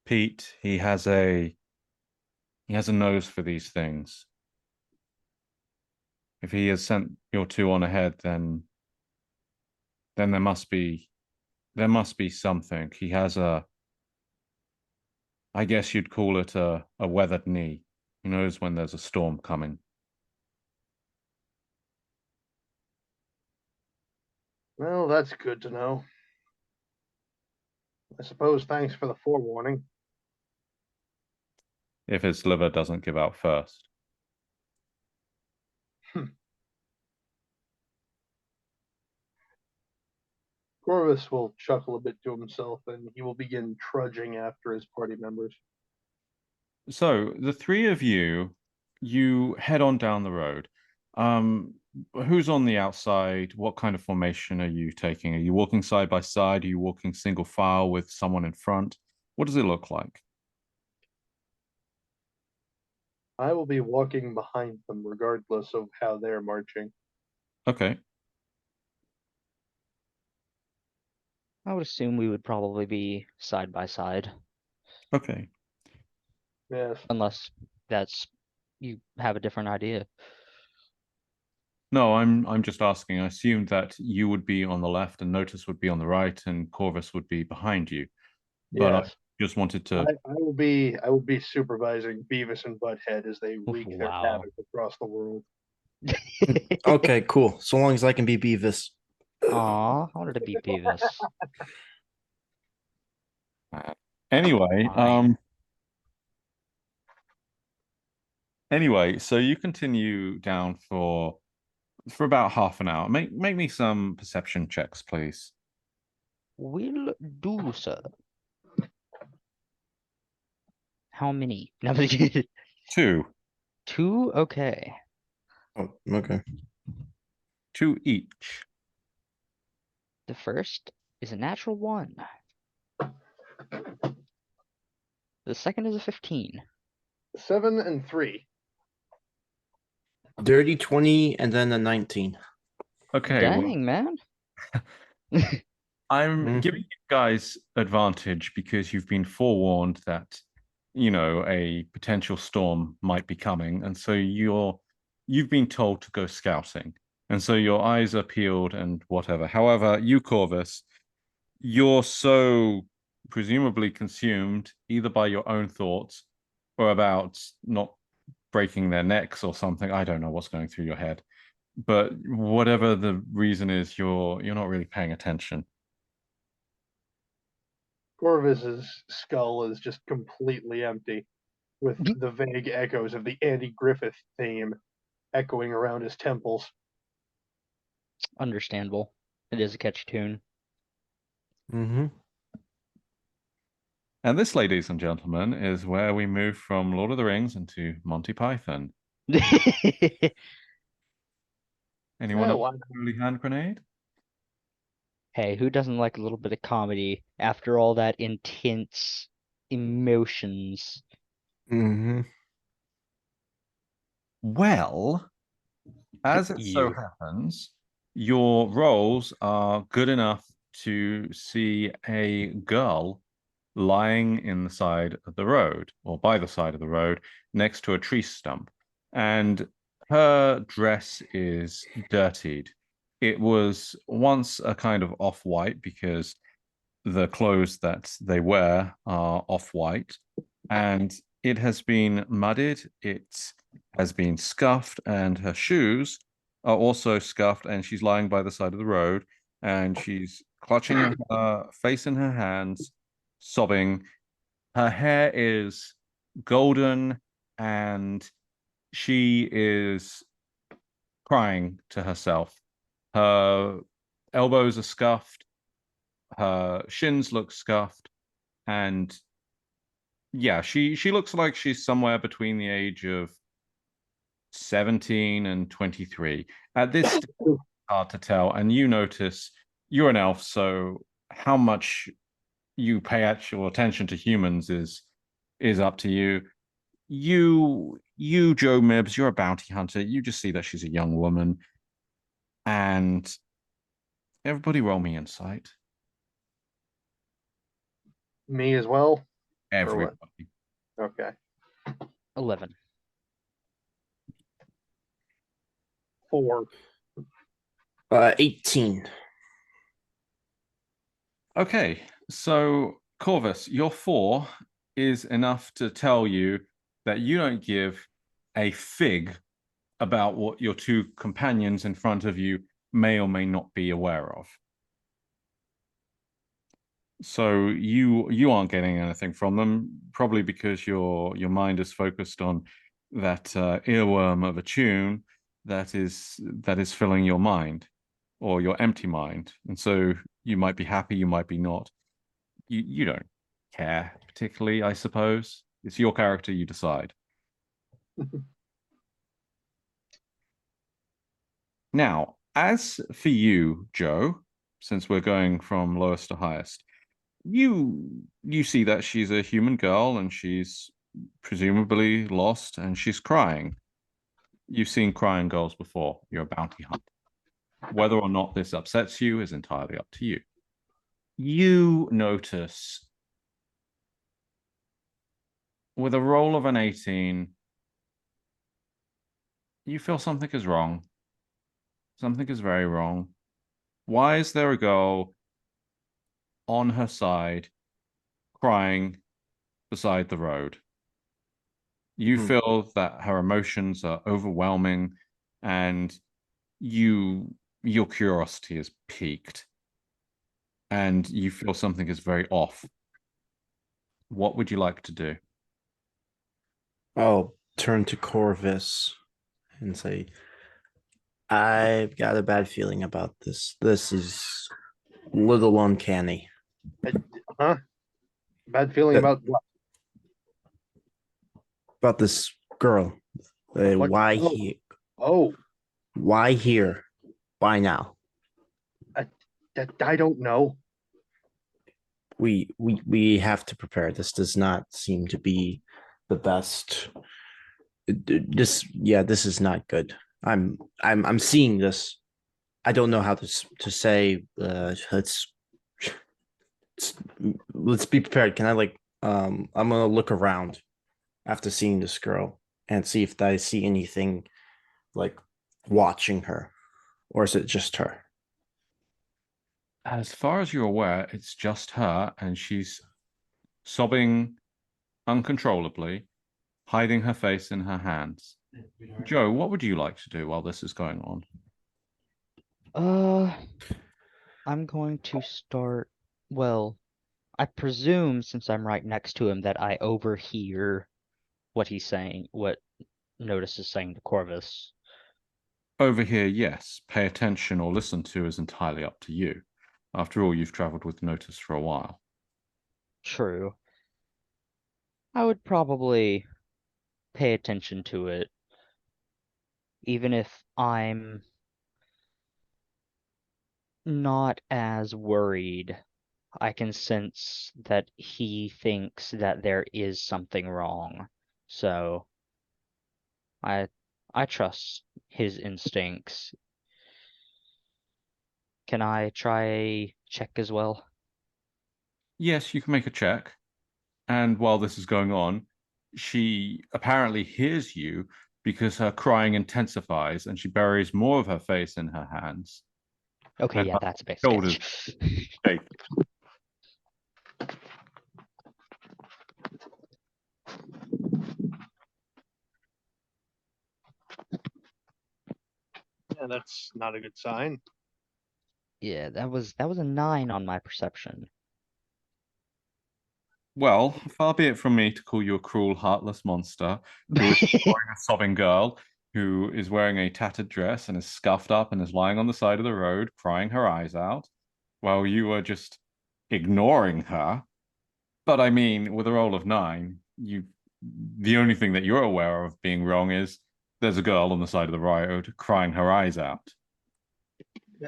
Pete, he has a nose for these things. If he has sent your two on ahead, then there must be something. He has I guess you'd call it a weathered knee. He knows when there's a storm coming. Well, that's good to know. I suppose thanks for the forewarning. If his liver doesn't give out first. Corvus will chuckle a bit to himself, and he will begin trudging after his party members. So the three of you head on down the road. Who's on the outside? What kind of formation are you taking? Are you walking side by side? Are you walking single file with someone in front? What does it look like? I will be walking behind them regardless of how they're marching. Okay. I would assume we would probably be side by side, Okay. Yes. unless you have a different idea. No, I'm just asking. I assumed that you would be on the left and Notice would be on the right and Corvus would be behind you. But I Yes. just wanted to I will be supervising Beavis and Butthead as they wreak their Wow. havoc across the world. Okay, cool. So long as I can be Beavis. Aw, I wanted to be Beavis. anyway, Fine. anyway, so you continue down for about half an hour. Make me some perception checks, please. Will do, sir. How many? No, 2. 2? Okay. Oh, okay. 2 each. The first is a natural 1. The second is a 15. 7 and 3. Dirty 20 and then a 19. Okay, well, Dang, man. I'm giving you guys advantage because you've been forewarned that, a potential storm might be coming, and so you've been told to go scouting, and so your eyes are peeled and whatever. However, you, Corvus, you're so presumably consumed either by your own thoughts or about not breaking their necks or something. I don't know what's going through your head, but whatever the reason is, you're not really paying attention. Corvus's skull is just completely empty, with the vague echoes of the Andy Griffith theme echoing around his temples. Understandable. It is a catchy tune. Mm-hmm. And this, ladies and gentlemen, is where we move from Lord of the Rings into Monty Python. Anyone Oh, else really hand grenade? Hey, who doesn't like a little bit of comedy after all that intense emotions? Mm-hmm. Well, as it so You. happens, your rolls are good enough to see a girl lying in the side of the road, or by the side of the road, next to a tree stump. And Her dress is dirtied. It was once a kind of off-white because the clothes that they wear are off-white, and it has been muddied, it has been scuffed, and her shoes are also scuffed, and she's lying by the side of the road, and she's clutching her face in her hands, sobbing. Her hair is golden, and she is crying to herself. Her elbows are scuffed, her shins look scuffed, and yeah, she looks like she's somewhere between the age of 17 and 23. At this stage, it's hard to tell, and you notice you're an elf, so how much you pay actual attention to humans is up to you. You Joe Mibbs, you're a bounty hunter. You just see that she's a young woman, and everybody roll me insight. Me as well? Or what? Everybody. Okay. 11. 4. 18. Okay, so Corvus, your 4 is enough to tell you that you don't give a fig about what your two companions in front of you may or may not be aware of. So you aren't getting anything from them, probably because your mind is focused on that earworm of a tune that is filling your mind, or your empty mind. And so you might be happy, you might be not. You don't care particularly, I suppose. It's your character, you decide. Now, as for you, Joe, since we're going from lowest to highest, you see that she's a human girl and she's presumably lost and she's crying. You've seen crying girls before. You're a bounty hunter. Whether or not this upsets you is entirely up to you. You notice with a roll of an 18, you feel something is wrong. Something is very wrong. Why is there a girl on her side crying beside the road? You feel that her emotions are overwhelming, and your curiosity is piqued, and you feel something is very off. What would you like to do? I'll turn to Corvus and say, I've got a bad feeling about this. This is a little uncanny. Huh? Bad feeling That- about what? About this girl. What? Why Oh. he? Oh, Why here? Why now? that I don't know. We have to prepare. This does not seem to be the best. This is not good. I'm seeing this. I don't know how to say. Let's be prepared. Can I I'm gonna look around after seeing this girl and see if I see anything like watching her, or is it just her? As far as you're aware, it's just her, and she's sobbing uncontrollably, hiding her face in her hands. Joe, what would you like to do while this is going on? I'm going to start. Well, I presume since I'm right next to him that I overhear what he's saying, what Notice is saying to Corvus. Over here, yes. Pay attention or listen to is entirely up to you. After all, you've traveled with Notice for a while. True. I would probably pay attention to it, even if I'm not as worried. I can sense that he thinks that there is something wrong. So I trust his instincts. Can I try a check as well? Yes, you can make a check. And while this is going on, she apparently hears you because her crying intensifies and she buries more of her face in her hands. Okay, And yeah, her that's a bit shoulders sketch. shake. Yeah, that's not a good sign. Yeah, that was a 9 on my perception. Well, far be it from me to call you a cruel, heartless monster who is ignoring a sobbing girl who is wearing a tattered dress and is scuffed up and is lying on the side of the road crying her eyes out while you are just ignoring her. But I mean, with a roll of 9, the only thing that you're aware of being wrong is there's a girl on the side of the road crying her eyes out.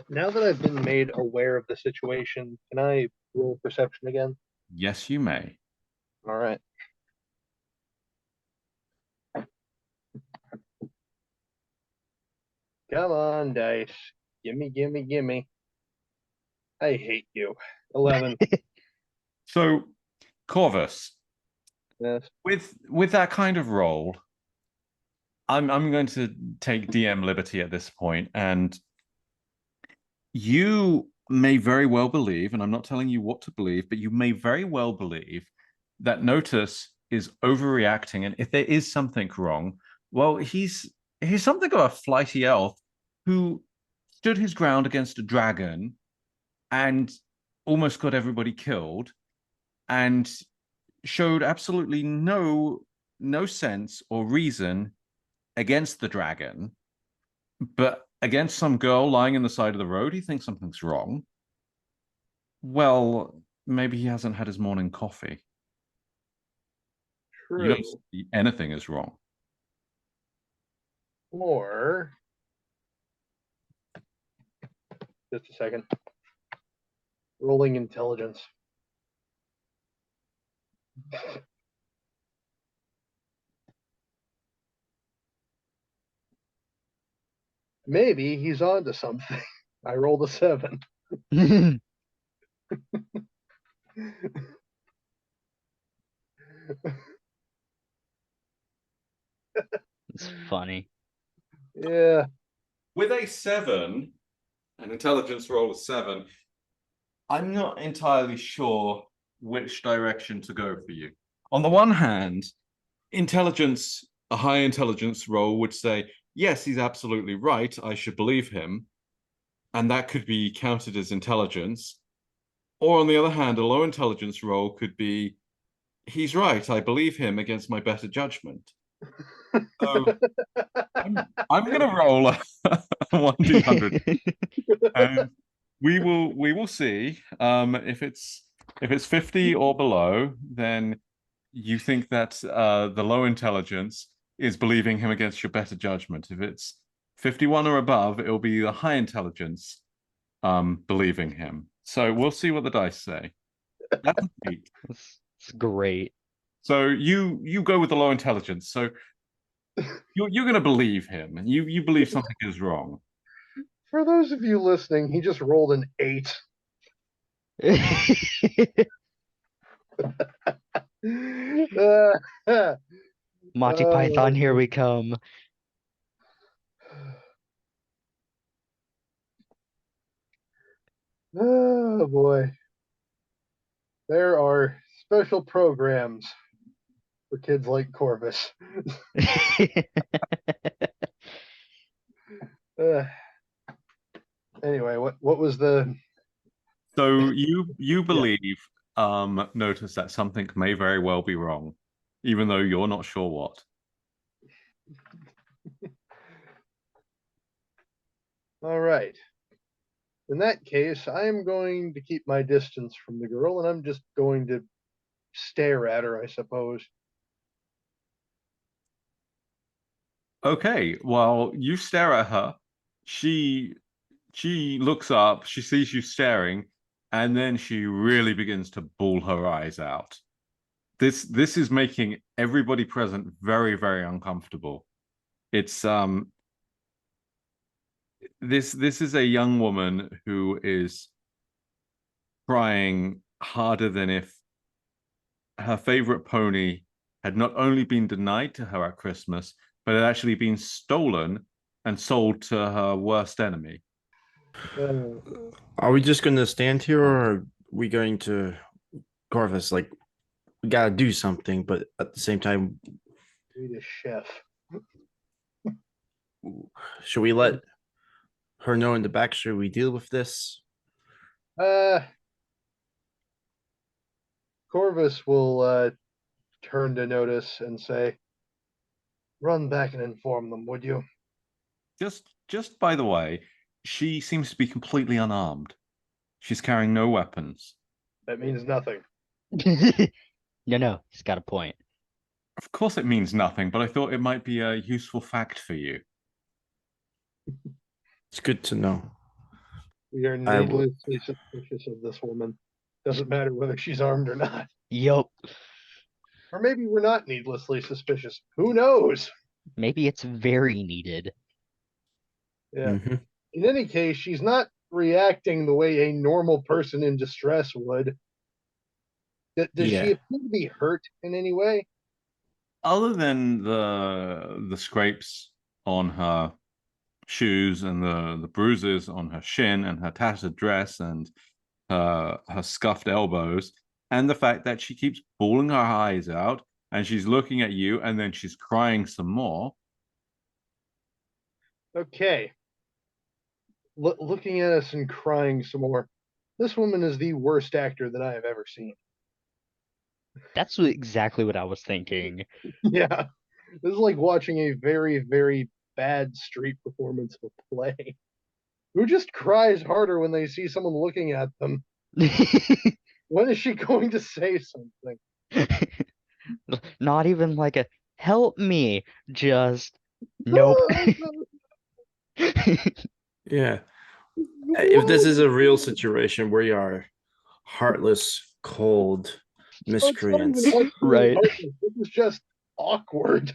Now that I've been made aware of the situation, can I roll perception again? Yes, you may. All right. Come on, dice. Gimme, gimme, gimme. I hate you. 11. So, Corvus, Yes. with that kind of roll, I'm going to take DM liberty at this point, and you may very well believe, and I'm not telling you what to believe, but you may very well believe that Notus is overreacting, and if there is something wrong, well, he's something of a flighty elf who stood his ground against a dragon and almost got everybody killed, and showed absolutely no sense or reason against the dragon, but against some girl lying in the side of the road, he thinks something's wrong. Well, maybe he hasn't had his morning coffee. You True. don't see anything is wrong. Or, just a second. Rolling intelligence. Maybe he's on to something. I rolled a 7. It's funny. Yeah. With a 7, an intelligence roll of 7, I'm not entirely sure which direction to go for you. On the one hand, a high intelligence roll would say, yes, he's absolutely right. I should believe him. And that could be counted as intelligence. Or on the other hand, a low intelligence roll could be, he's right. I believe him against my better judgment. So I'm going to roll a 1d100, and we will see if it's 50 or below, then you think that the low intelligence is believing him against your better judgment. If it's 51 or above, it'll be the high intelligence believing him. So we'll see what the dice say. That's a 8. It's great. So you go with the low intelligence. So you're going to believe him, and you believe something is wrong. For those of you listening, he just rolled an 8. Monty Oh, Python, here we come. oh boy. There are special programs for kids like Corvus. Anyway, what was the So you believe notice that something may very well be wrong, even though you're not sure what. all right? In that case, I'm going to keep my distance from the girl, and I'm just going to stare at her, I suppose. Okay, well, you stare at her. She looks up, she sees you staring, and then she really begins to bawl her eyes out. This is making everybody present very, very uncomfortable. It's this is a young woman who is crying harder than if her favorite pony had not only been denied to her at Christmas, but had actually been stolen and sold to her worst enemy. Uh, Are we just gonna stand here, or are we going to Corvus? Like, we gotta do something, but at the same time, need a chef. should we let her know in the backstory we deal with this? Corvus will turn to Notice and say, "Run back and inform them, would you?" Just by the way, she seems to be completely unarmed. She's carrying no weapons. That means nothing. No, he's got a point. Of course, it means nothing, but I thought it might be a useful fact for you. It's good to know. We are I will- needlessly suspicious of this woman. Doesn't matter whether she's armed or not. Yup. Or maybe we're not needlessly suspicious. Who knows? Maybe it's very needed. Yeah. Mhm. In any case, she's not reacting the way a normal person in distress would. Does she Yeah. appear to be hurt in any way? Other than the scrapes on her shoes and the bruises on her shin and her tattered dress and her scuffed elbows, and the fact that she keeps bawling her eyes out and she's looking at you and then she's crying some more. Okay. Looking at us and crying some more. This woman is the worst actor that I have ever seen. That's exactly what I was thinking. Yeah. This is like watching a very, very bad street performance of a play. Who just cries harder when they see someone looking at them? When is she going to say something? Not even like a help me, just nope. Yeah. If this is a real situation where you are heartless, cold miscreants, Right. This is just awkward.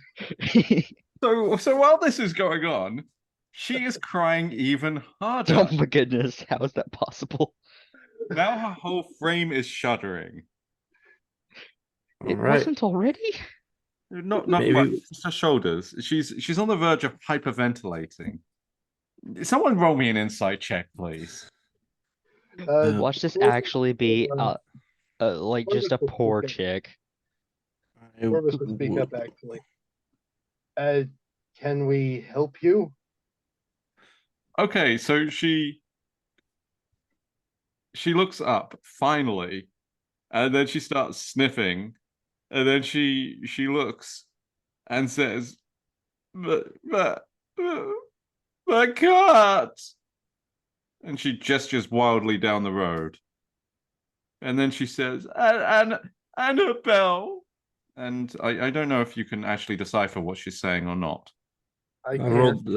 So while this is going on, she is crying even harder. Oh my goodness, how is that possible? Now her whole frame is shuddering. It right. wasn't already? Not Maybe- quite, just her shoulders. She's on the verge of hyperventilating. Someone roll me an insight check, please. Watch this actually be like just a poor chick. Corvus would speak up, actually. Can we help you? Okay, so she looks up finally, and then she starts sniffing, and then she looks and says, "But, my cat!" And she gestures wildly down the road, and then she says, "And Annabelle." And I don't know if you can actually decipher what she's saying or not. I I can't.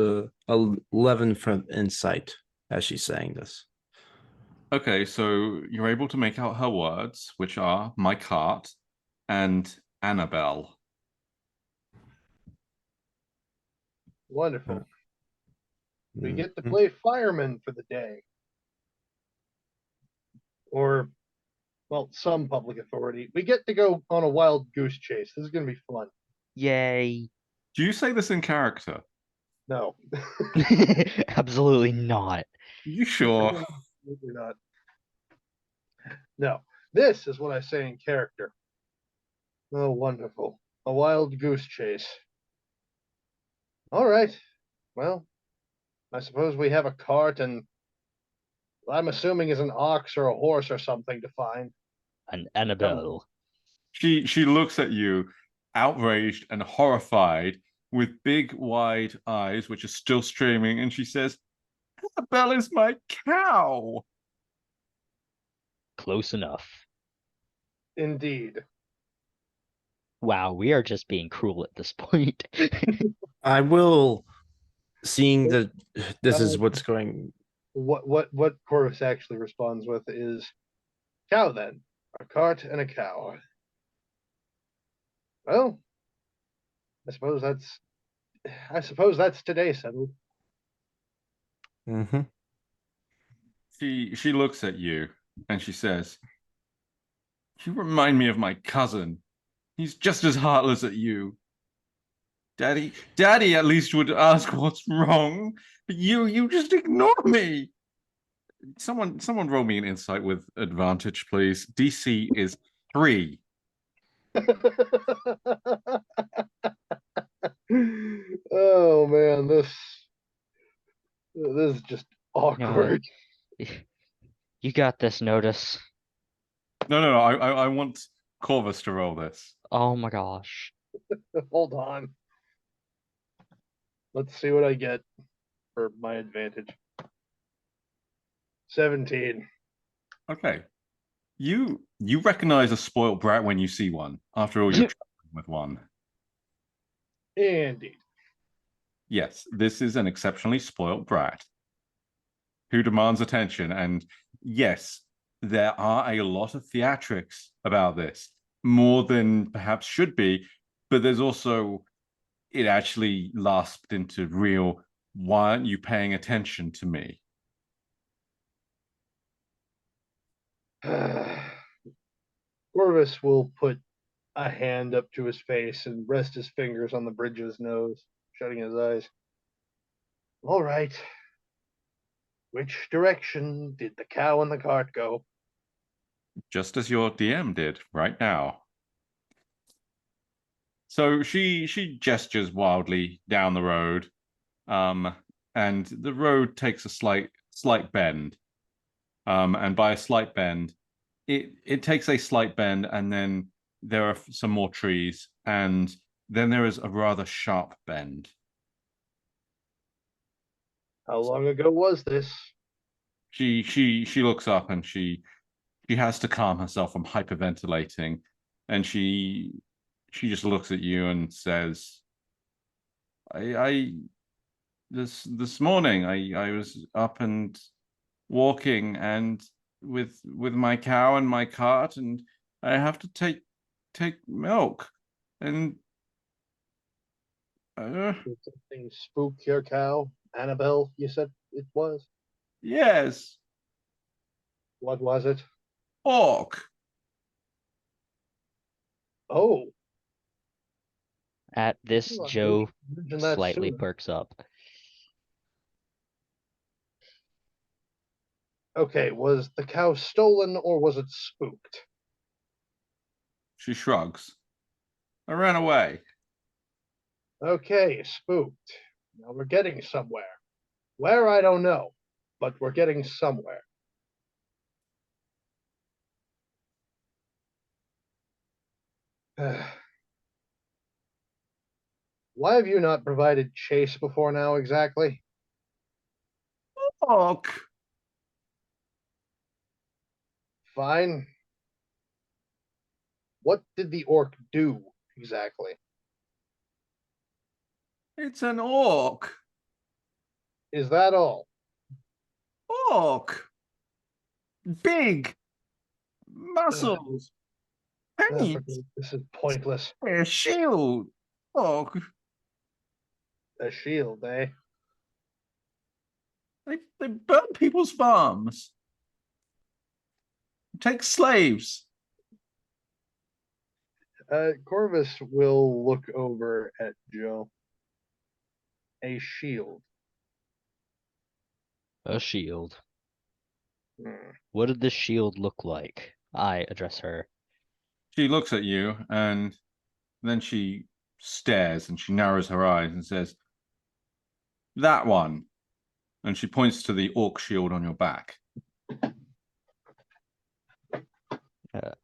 rolled 11 from insight as she's saying this. Okay, so you're able to make out her words, which are my cart and Annabelle. Wonderful. We get to Mhm. play fireman for the day. Or, well, some public authority. We get to go on a wild goose chase. This is going to be fun. Yay. Do you say this in character? No. Absolutely not. You sure? Absolutely not. No. This is what I say in character. Oh, wonderful. A wild goose chase. All right. Well, I suppose we have a cart and what I'm assuming is an ox or a horse or something to find. An Annabelle. She looks at you, outraged and horrified, with big wide eyes, which are still streaming, and she says, "Annabelle is my cow." Close enough. Indeed. Wow, we are just being cruel at this point. I will, seeing that this is what's going. What Corvus actually responds with is cow then. A cart and a cow. Well, I suppose that's today settled. Mhm. She looks at you and she says, "You remind me of my cousin. He's just as heartless as you." Daddy at least would ask what's wrong, but you just ignore me. Someone roll me an insight with advantage, please. DC is 3. Oh man, this is just You know what? awkward. You got this, Notice. No. I want Corvus to roll this. Oh my gosh. Hold on. Let's see what I get for my advantage. 17. Okay. You recognize a spoiled brat when you see one. After all, you're traveling with one. Indeed. Yes, this is an exceptionally spoiled brat who demands attention. And yes, there are a lot of theatrics about this, more than perhaps should be, but there's also, it actually lasped into real, why aren't you paying attention to me? Corvus will put a hand up to his face and rest his fingers on the bridge of his nose, shutting his eyes. All right. Which direction did the cow and the cart go? Just as your DM did right now. So she gestures wildly down the road, and the road takes a slight bend. And by a slight bend, it takes a slight bend, and then there are some more trees, and then there is a rather sharp bend. How long ago was this? She looks up and she has to calm herself from hyperventilating, and she just looks at you and says, I this morning I was up and walking and with my cow and my cart, and I have to take milk, and Did something spook your cow? Annabelle, you said it was? yes, What was it? orc. Oh, At this, well, Joe mention that slightly sooner. perks up. Okay, was the cow stolen or was it spooked? She shrugs. I ran away. Okay, spooked. Now we're getting somewhere. Where, I don't know, but we're getting somewhere. Why have you not provided chase before now exactly? Orc. Fine. What did the orc do exactly? It's an orc. Is that all? Orc. Big muscles. Pennies. This is pointless. A shield. Orc. A shield, eh? They burn people's farms. Take slaves. Corvus will look over at Joe. A shield. A shield. Hmm. What did this shield look like? I address her. She looks at you and then she stares and she narrows her eyes and says, that one. And she points to the orc shield on your back.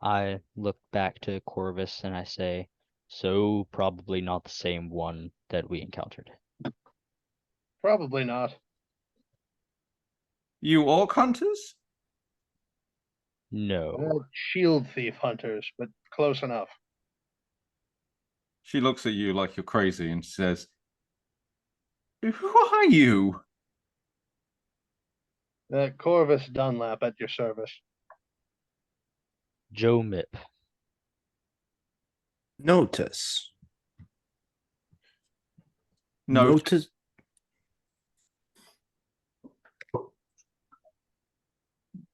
I look back to Corvus and I say, so probably not the same one that we encountered. Probably not. You orc hunters? No. Shield thief hunters, but close enough. She looks at you like you're crazy and says, who are you? Corvus Dunlap at your service. Joe Mip. Notice. Notice.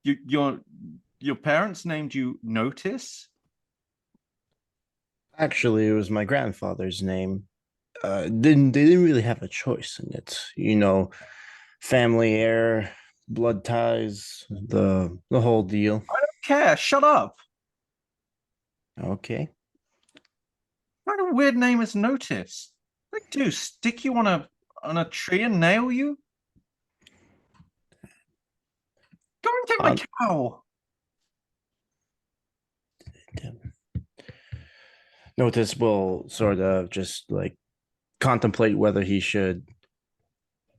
Your parents named you Notice? Actually, it was my grandfather's name. they didn't really have a choice in it. You know, family heir, blood ties, the whole deal. Care, shut up. Okay. What a weird name is Notice. What do? Stick you on a tree and nail you? Go and get my cow. Notice will sort of just like contemplate whether he should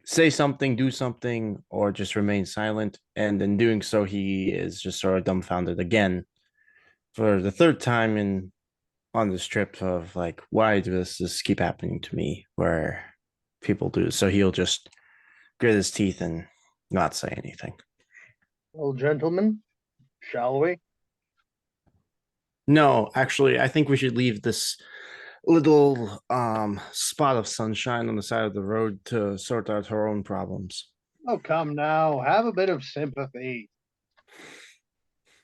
say something, do something, or just remain silent. And in doing so, he is just sort of dumbfounded again for the third time in on this trip of like, why does this keep happening to me? Where people do so, he'll just grit his teeth and not say anything. Well, gentlemen, shall we? No, actually, I think we should leave this little spot of sunshine on the side of the road to sort out her own problems. Oh, come now. Have a bit of sympathy.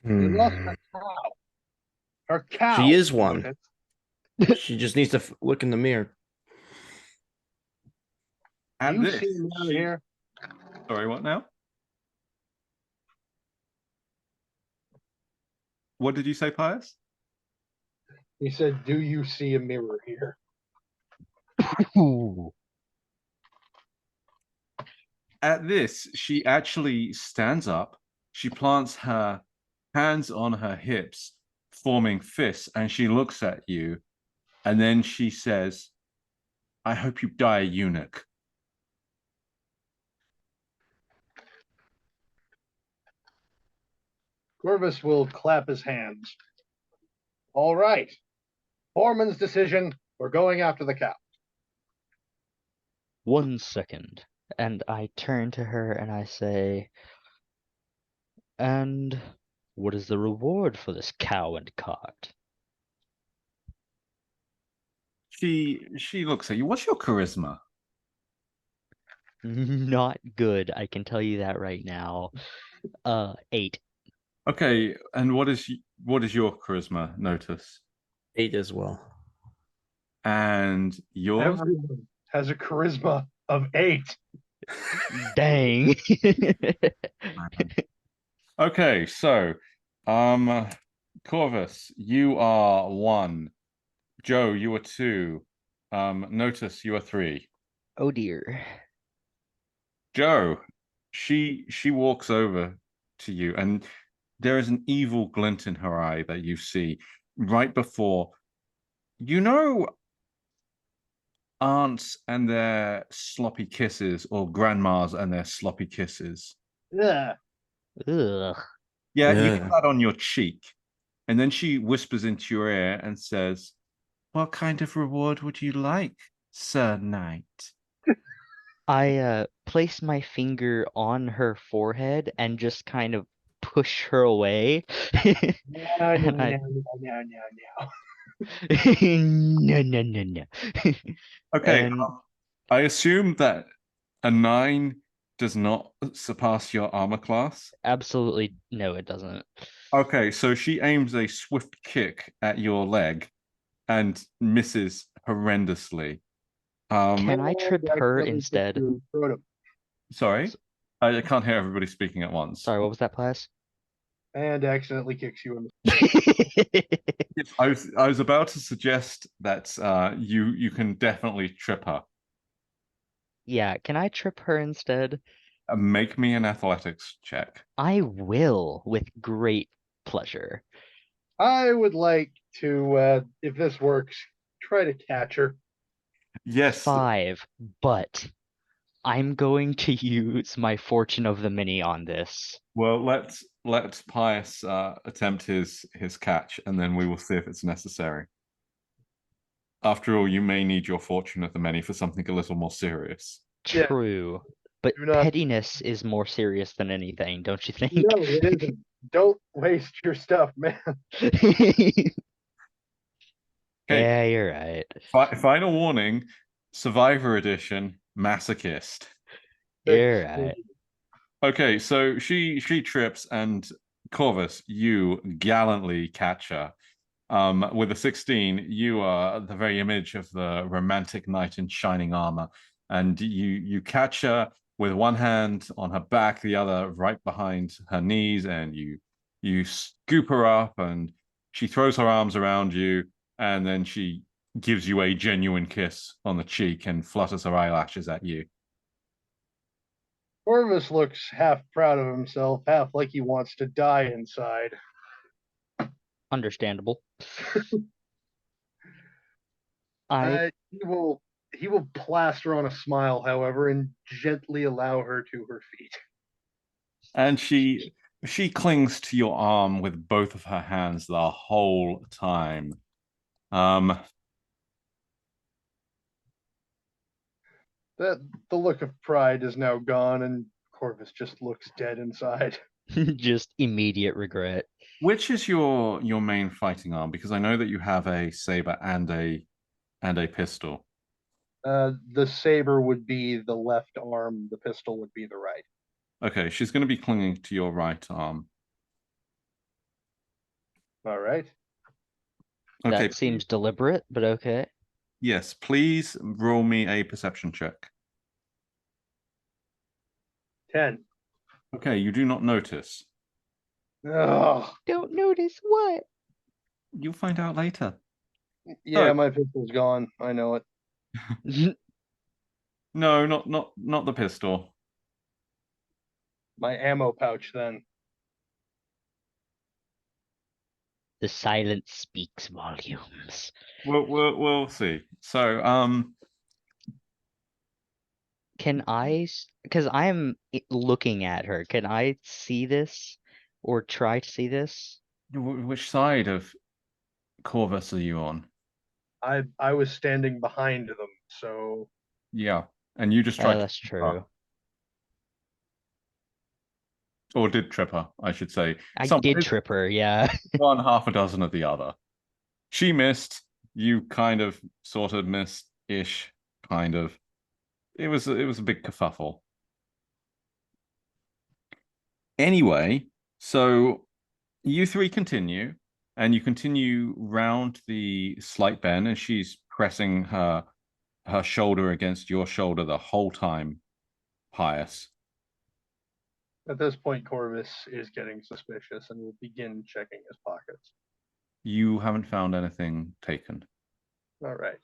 We lost her cow. Her cow. She is one. Notice. She just needs to look in the mirror. Do And you this, see a mirror here? Sorry, what now? What did you say, Pius? He said, do you see a mirror here? Ooh. At this, she actually stands up. She plants her hands on her hips, forming fists, and she looks at you. And then she says, I hope you die a eunuch. Corvus will clap his hands. All right. Foreman's decision. We're going after the cow. 1 second. And I turn to her and I say, and what is the reward for this cow and cart? She looks at you. What's your charisma? Not good, I can tell you that right now. 8. Okay, and what is your charisma, Notice? 8 as well. And yours? Everyone has a charisma of 8. Dang. Okay, so Corvus, you are 1. Joe, you are 2. Notice you are 3. Oh dear. Joe, she walks over to you, and there is an evil glint in her eye that you see right before. You know, aunts and their sloppy kisses, or grandmas and their sloppy kisses. Yeah. Ugh. Yeah, you Yeah. get that on your cheek. And then she whispers into your ear and says, what kind of reward would you like, Sir Knight? I place my finger on her forehead and just kind of push her away. No, And I no. no no no no. Okay, And I assume that a 9 does not surpass your armor class. absolutely no, it doesn't. Okay, so she aims a swift kick at your leg and misses horrendously. Can I trip her instead? Sorry, I can't hear everybody speaking at once. Sorry, what was that, class? And accidentally kicks you in the I was about to suggest that you can definitely trip her. Yeah, can I trip her instead? Make me an athletics check. I will, with great pleasure. I would like to, if this works, try to catch her. Yes. 5, but I'm going to use my Fortune of the Mini on this. Well, let Pius attempt his catch, and then we will see if it's necessary. After all, you may need your fortune of the many for something a little more serious. Yeah. True, but Do not- pettiness is more serious than anything, don't you think? No, it isn't. Don't waste your stuff, man. Okay. Yeah, you're right. Final warning: Survivor Edition, masochist. You're right. Okay, so she trips, and Corvus, you gallantly catch her. With a 16, you are the very image of the romantic knight in shining armor, and you catch her with one hand on her back, the other right behind her knees, and you scoop her up, and she throws her arms around you, and then she gives you a genuine kiss on the cheek and flutters her eyelashes at you. Corvus looks half proud of himself, half like he wants to die inside. Understandable. I He will plaster on a smile, however, and gently allow her to her feet. And she clings to your arm with both of her hands the whole time. The look of pride is now gone, and Corvus just looks dead inside. just immediate regret. Which is your main fighting arm? Because I know that you have a saber and a pistol. The saber would be the left arm, the pistol would be the right. Okay, she's going to be clinging to your right arm. All right. Okay, That seems deliberate, but okay. yes, please roll me a perception check. 10. Okay, you do not notice. Oh, Don't notice what? You'll find out later. yeah, So- my pistol's gone. I know it. No, not the pistol. My ammo pouch, then. The silence speaks volumes. We'll see. So, Can I, because I'm looking at her, can I see this or try to see this? which side of Corvus are you on? I was standing behind them, so Yeah, and you just tried to That's trip her. true. Or did trip her, I should say. I Someone did is trip her, yeah. one, half a dozen of the other. She missed. You kind of, sort of missed-ish, kind of. It was a big kerfuffle. Anyway, so you three continue, and you continue round the slight bend, and she's pressing her shoulder against your shoulder the whole time, Pius. at this point, Corvus is getting suspicious and will begin checking his pockets. You haven't found anything taken. All right.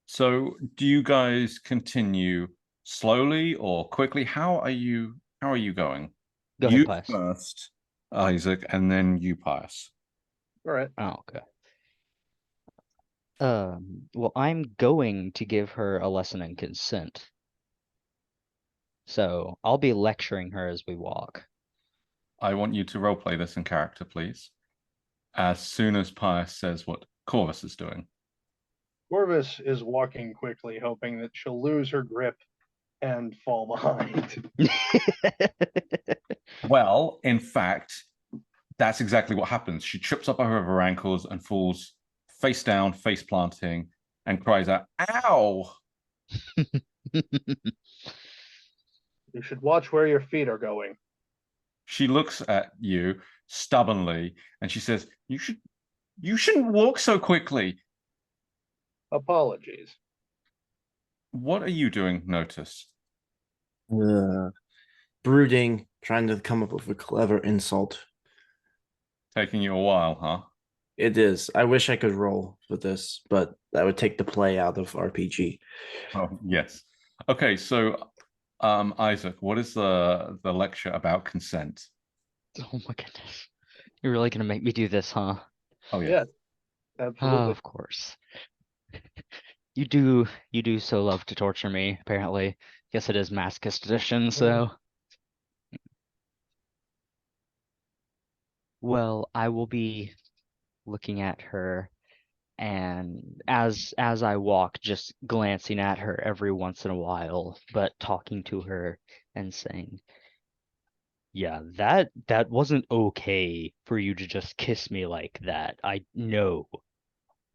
So do you guys continue slowly or quickly? How are you going? Go You ahead, Pius. first, Isaac, and then you, Pius. All right. Oh, okay. Well, I'm going to give her a lesson in consent. So I'll be lecturing her as we walk. I want you to roleplay this in character, please. As soon as Pius says what Corvus is doing. Corvus is walking quickly, hoping that she'll lose her grip and fall behind. Well, in fact, that's exactly what happens. She trips up over her ankles and falls face down, face planting, and cries out, "Ow!" You should watch where your feet are going. She looks at you stubbornly and she says, you shouldn't walk so quickly. Apologies. What are you doing, Notice? Brooding, trying to come up with a clever insult. Taking you a while, huh? It is. I wish I could roll for this, but that would take the play out of RPG. Oh, yes. Okay, so Isaac, what is the lecture about consent? Oh my goodness. You're really gonna make me do this, huh? Oh yeah. Yeah, Oh, absolutely. of course. You do so love to torture me, apparently. Guess it is Masochist edition, so. Well, I will be looking at her, and as I walk, just glancing at her every once in a while, but talking to her and saying, "Yeah, that wasn't okay for you to just kiss me like that. I know.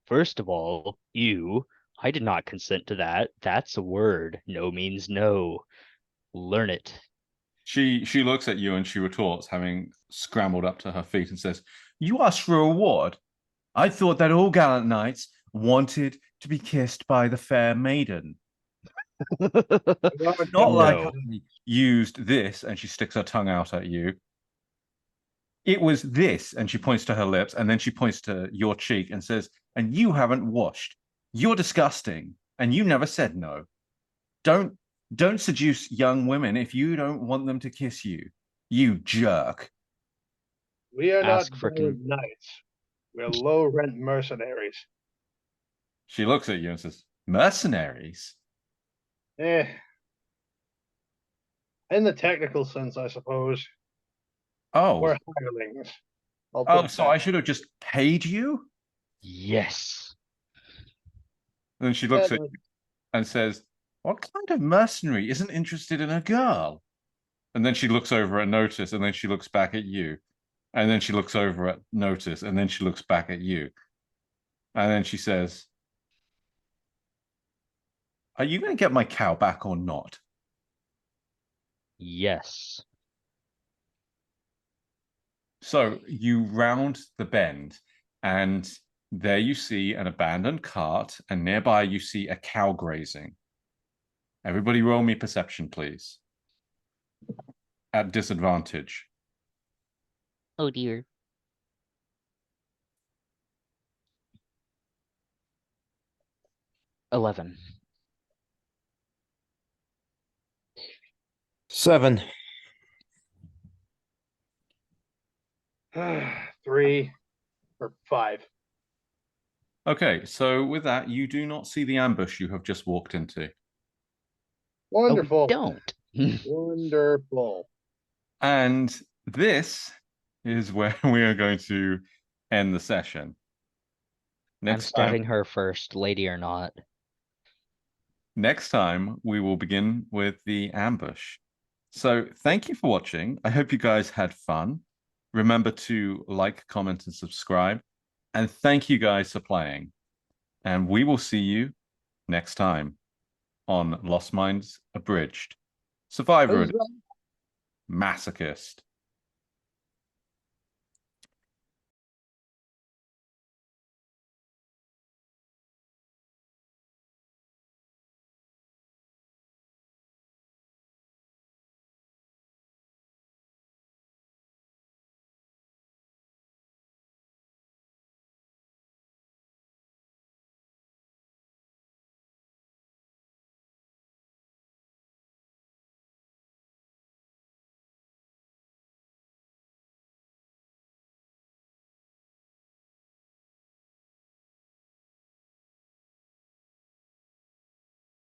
First of all, I did not consent to that. That's a word. No means no. Learn it." She looks at you and she retorts, having scrambled up to her feet, and says, "You asked for a reward. I thought that all gallant knights wanted to be kissed by the fair maiden. Not like I used this," and she sticks her tongue out at you. "It was this," and she points to her lips, and then she points to your cheek and says, "And you haven't washed. You're disgusting, and you never said no. Don't seduce young women if you don't want them to kiss you, you jerk." We are Ask not frickin- gallant knights. We're low rent mercenaries. She looks at you and says, "Mercenaries?" Eh. In the technical sense, I suppose. Oh, We're hirelings. I'll put it so that I should have just paid you? Yes. Then she looks way. at you and says, "What kind of mercenary isn't interested in a girl?" And then she looks over at Notice, and then she looks back at you. And then she looks over at Notice, and then she looks back at you. And then she says, "Are you going to get my cow back or not?" Yes. So you round the bend, and there you see an abandoned cart, and nearby you see a cow grazing. Everybody roll me perception, please. At disadvantage. Oh dear. $11. 7. 3 or 5. Okay, so with that, you do not see the ambush you have just walked into. Wonderful. Don't. Wonderful. And this is where we are going to end the session. I'm Next stabbing time, her first, lady or not. next time, we will begin with the ambush. So thank you for watching. I hope you guys had fun. Remember to like, comment, and subscribe. And thank you guys for playing. And we will see you next time on Lost Mines Abridged. Survivor Huzzah. Masochist.